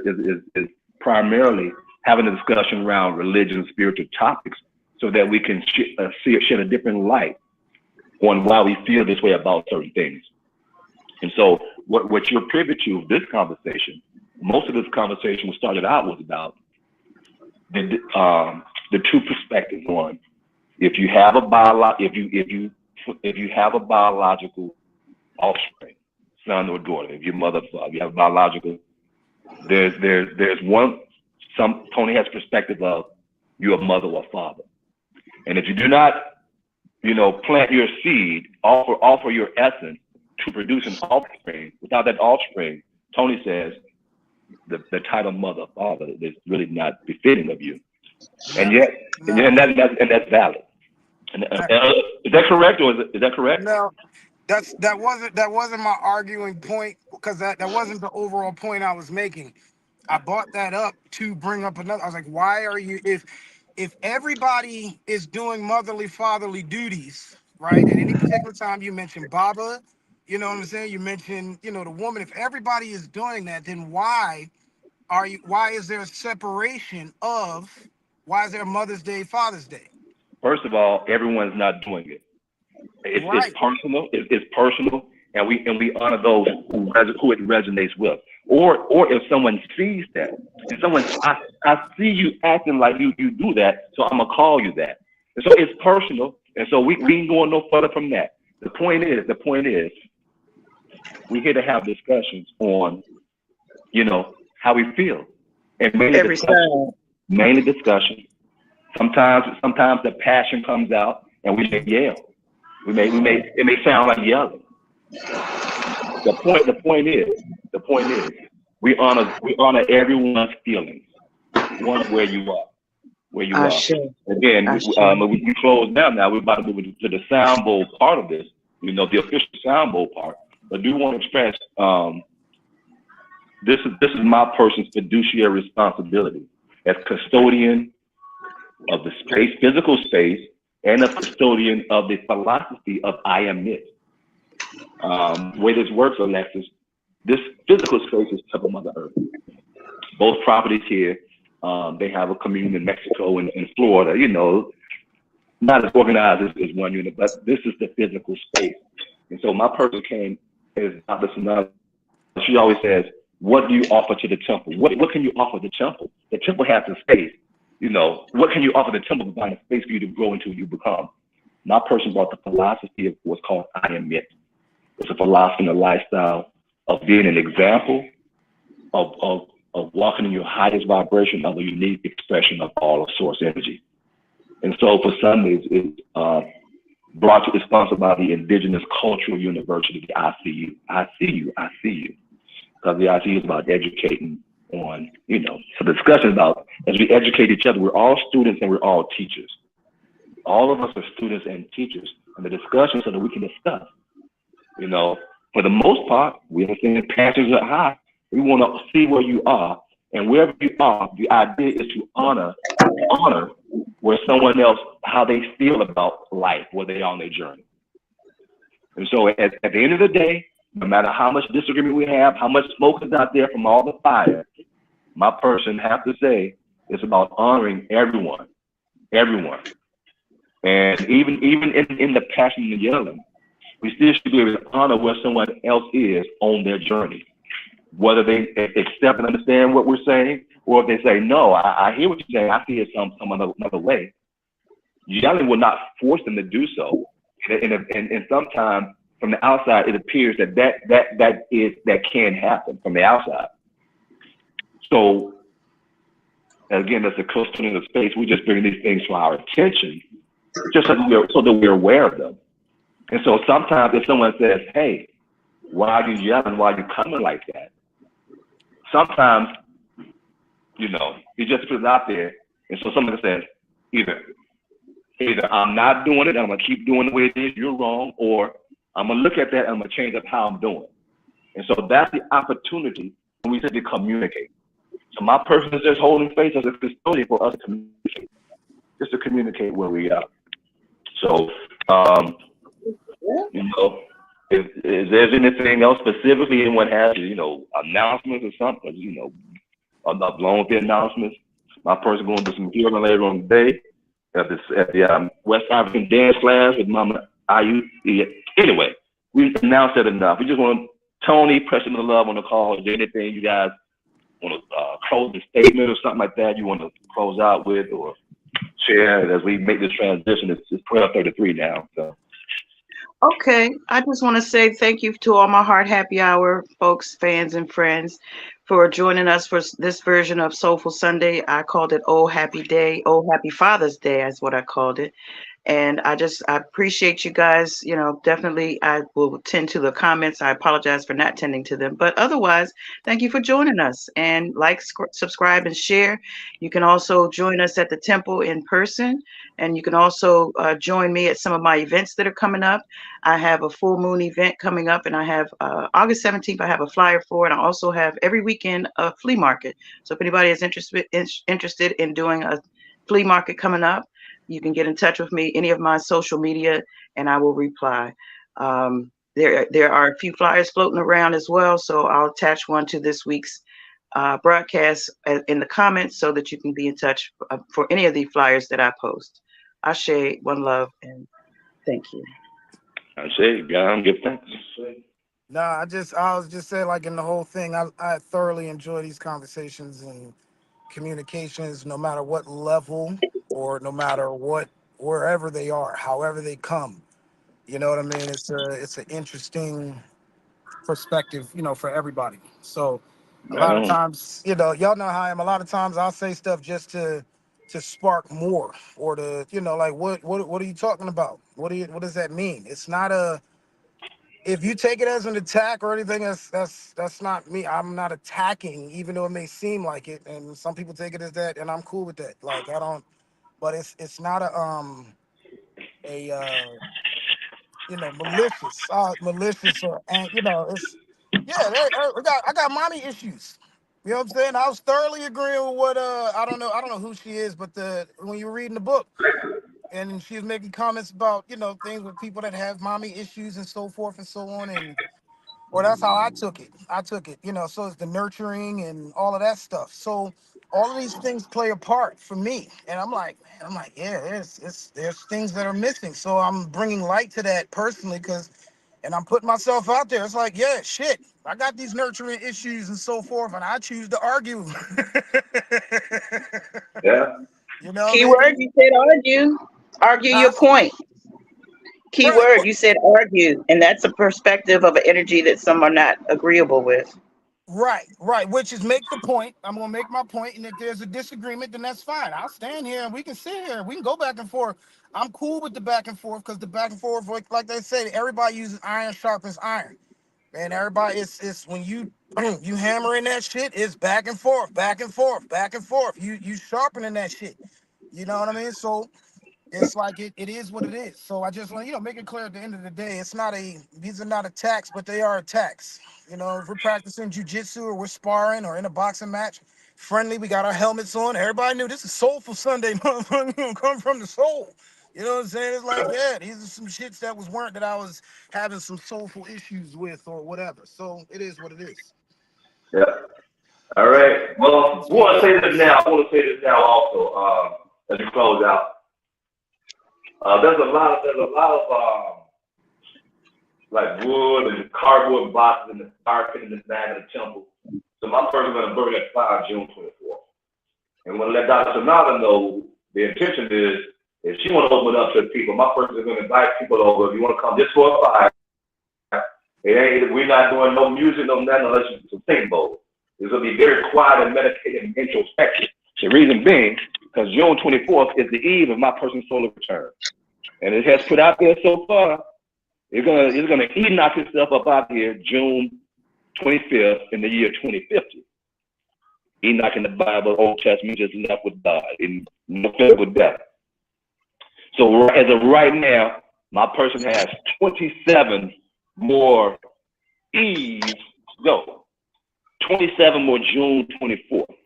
is primarily having a discussion around religion and spiritual topics so that we can shed a different light on why we feel this way about certain things. And so what you're privy to this conversation, most of this conversation started out was about the two perspectives on if you have a biological offspring, son or daughter, if your mother, father, you have a biological, there's one, Tony has perspective of you're a mother or father. And if you do not, plant your seed, offer your essence to produce an offspring, without that offspring, Tony says the title mother or father is really not befitting of you. And yet, and that's valid. And, is that correct, or is that correct? No, that wasn't my arguing point, because that wasn't the overall point I was making. I brought that up to bring up another. I was like, why are you, if everybody is doing motherly, fatherly duties, right? At any particular time, you mentioned Baba, you know what I'm saying? You mentioned, the woman. If everybody is doing that, then why is there a separation of, why is there Mother's Day, Father's Day? First of all, everyone's not doing it. It's personal. It's personal, and we honor those who it resonates with. Or if someone sees that, and someone, I see you acting like you do that, so I'm gonna call you that. And so it's personal, and so we ain't going no further from that. The point is, we're here to have discussions on, how we feel, and mainly discussion. Sometimes the passion comes out, and we may yell. It may sound like yelling. The point is, we honor everyone's feelings, where you are. Again, we close down now. We're about to move to the sound bowl part of this, the official sound bowl part. But I do want to express, this is my person's fiduciary responsibility as custodian of the space, physical space, and a custodian of the philosophy of I am it. The way this works, Alexis, this physical space is Temple Mother Earth. Both properties here, they have a communion in Mexico and Florida, not as organized as one unit, but this is the physical space. And so my person came as Dr. Sanada. She always says, what do you offer to the temple? What can you offer the temple? The temple has a space. What can you offer the temple to find a space for you to grow into you become? My person brought the philosophy of what's called I am it. It's a philosophy and a lifestyle of being an example of walking in your highest vibration of a unique expression of all of source energy. And so for Sundays, it's brought to sponsored by the Indigenous Cultural University, the ICU. I see you. Because the ICU is about educating on, so the discussion about, as we educate each other, we're all students and we're all teachers. All of us are students and teachers, and the discussion so that we can discuss. For the most part, we understand passions are high. We want to see where you are, and wherever you are, the idea is to honor where someone else, how they feel about life, where they are on their journey. And so at the end of the day, no matter how much disagreement we have, how much smoke is out there from all the fire, my person have to say it's about honoring everyone. And even in the passion and the yelling, we still should be able to honor where someone else is on their journey. Whether they accept and understand what we're saying, or if they say, no, I hear what you're saying, I see it some another way. Yelling will not force them to do so. And sometimes from the outside, it appears that can happen from the outside. So again, as a custodian of space, we just bring these things to our attention, just so that we're aware of them. And so sometimes if someone says, hey, why are you yelling? Why are you coming like that? Sometimes, you just put it out there, and so somebody says, either I'm not doing it, and I'm gonna keep doing the way it is, you're wrong, or I'm gonna look at that and I'm gonna change up how I'm doing. And so that's the opportunity when we say to communicate. So my person is just holding space as a custodian for us to communicate, just to communicate where we are. So, if there's anything else specifically anyone has, announcements or something, along with the announcements, my person going to do some healing later on today at the West African Dance Class with Mama Ayu. Anyway, we've announced it enough. We just want Tony, pressing the love on the call. Is there anything you guys want to close the statement or something like that you want to close out with or share as we make this transition? It's 12:33 now. So. Okay, I just want to say thank you to all my Heart Happy Hour folks, fans, and friends for joining us for this version of Soulful Sunday. I called it Oh Happy Day, Oh Happy Father's Day is what I called it. And I appreciate you guys. Definitely I will tend to the comments. I apologize for not tending to them. But otherwise, thank you for joining us. And subscribe, and share. You can also join us at the temple in person. And you can also join me at some of my events that are coming up. I have a full moon event coming up, and I have August 17th, I have a flyer for it. I also have every weekend a flea market. So if anybody is interested in doing a flea market coming up, you can get in touch with me, any of my social media, and I will reply. There are a few flyers floating around as well, so I'll attach one to this week's broadcast in the comments so that you can be in touch for any of the flyers that I post. Ashe, one love, and thank you. Ashe, God, give thanks. I was just saying, like, in the whole thing, I thoroughly enjoy these conversations and communications, no matter what level or no matter wherever they are, however they come. You know what I mean? It's an interesting perspective, for everybody. So a lot of times, y'all know how I am. A lot of times I'll say stuff just to spark more or to, like, what are you talking about? What does that mean? It's not if you take it as an attack or anything, that's not me. I'm not attacking, even though it may seem like it, and some people take it as that, and I'm cool with that. Like, I don't, but it's not malicious or, and it's, I got mommy issues. You know what I'm saying? I was thoroughly agreeing with what I don't know who she is, but when you're reading the book, and she was making comments about things with people that have mommy issues and so forth and so on, and well, that's how I took it. So it's the nurturing and all of that stuff. So all of these things play a part for me, and I'm like, yeah, there's things that are missing. So I'm bringing light to that personally, and I'm putting myself out there. It's like, yeah, shit, I got these nurturing issues and so forth, and I choose to argue. Yeah. You know what I Keyword, mean? you said argue. Argue your point. Right. Keyword, you said argue. And that's a perspective of an energy that some are not agreeable with. Right. Which is make the point. I'm gonna make my point, and if there's a disagreement, then that's fine. I'll stand here and we can sit here. We can go back and forth. I'm cool with the back and forth because the back and forth, like they say, everybody uses iron sharpens iron. Man, everybody, it's when you you hammering that shit, it's back and forth, back and forth, back and forth. You sharpening that shit. You know what I mean? So it's like it is what it is. So I just want make it clear at the end of the day, these are not attacks, but they are attacks. If we're practicing jujitsu or we're sparring or in a boxing match, friendly, we got our helmets on. Everybody knew this is Soulful Sunday, motherfucker, gonna come from the soul. You know what I'm saying? It's like, yeah, these are some shits that I was having some soulful issues with or whatever. So it is what it is. Yeah. All right. Well, I want to say this now also, as we close out. There's a lot of like wood and cardboard boxes in the fire pit in the back of the temple. So my person's gonna burn that fire June 24th. And when I let Dr. Sonata know the intention is, if she want to open it up to people, my person is gonna invite people over. If you want to come just for a fire, we're not doing no music, no nothing unless it's a sing bowl. It's gonna be very quiet and meditative and introspective. The reason being, because June 24th is the eve of my person's solar return. And it has put out there so far It's gonna Enoch himself up out here June 25th in the year 2050. Enoch in the Bible, Old Testament, just left with God in no physical death. So as of right now, my person has 27 more Eves go. 27 more June 24th.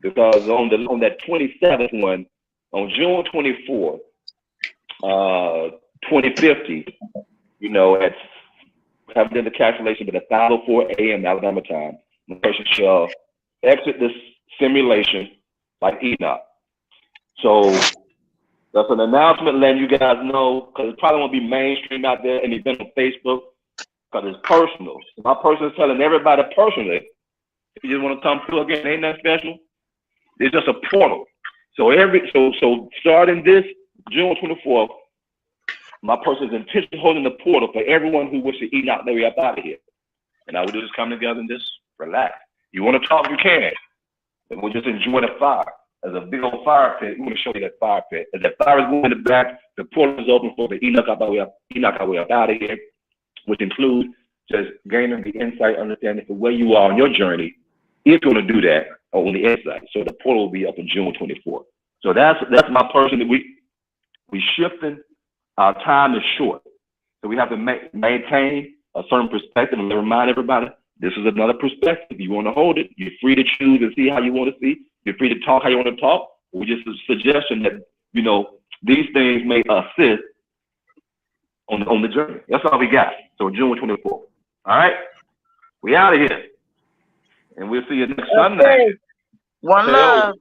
Because on that 27th one, on June 24th, 2050, you know, at haven't done the calculation, but at 5:04 a.m. Alabama time, the person shall exit this simulation like Enoch. So that's an announcement letting you guys know, because it probably won't be mainstream out there and event on Facebook, because it's personal. My person is telling everybody personally, if you just want to come through again, ain't nothing special. It's just a portal. So so starting this June 24th, my person is intentionally holding the portal for everyone who wishes to Enoch their way up out of here. And I will just come together and just relax. You want to talk, you can. And we'll just enjoy the fire. There's a big old fire pit. We want to show you that fire pit. As that fire is going in the back, the portal is open for the Enoch our way up out of here, which includes just gaining the insight, understanding for where you are on your journey. It's going to do that on the inside. So the portal will be up on June 24th. So that's my person that we shifting. Our time is short. So we have to maintain a certain perspective and remind everybody, this is another perspective. You want to hold it. You're free to choose and see how you want to see. You're free to talk how you want to talk. We just a suggestion that, you know, these things may assist on the journey. That's all we got. So June 24th. All right? We out of here. And we'll see you next Sunday. One love.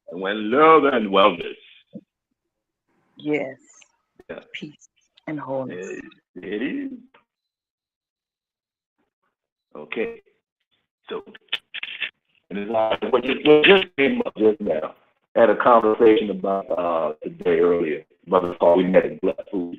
One love and wellness. Yes. Yeah. Peace and wholeness. It is. Okay. So, and it's like what just came up just now. I had a conversation about today earlier. Brother Paul, we met at Blood Food.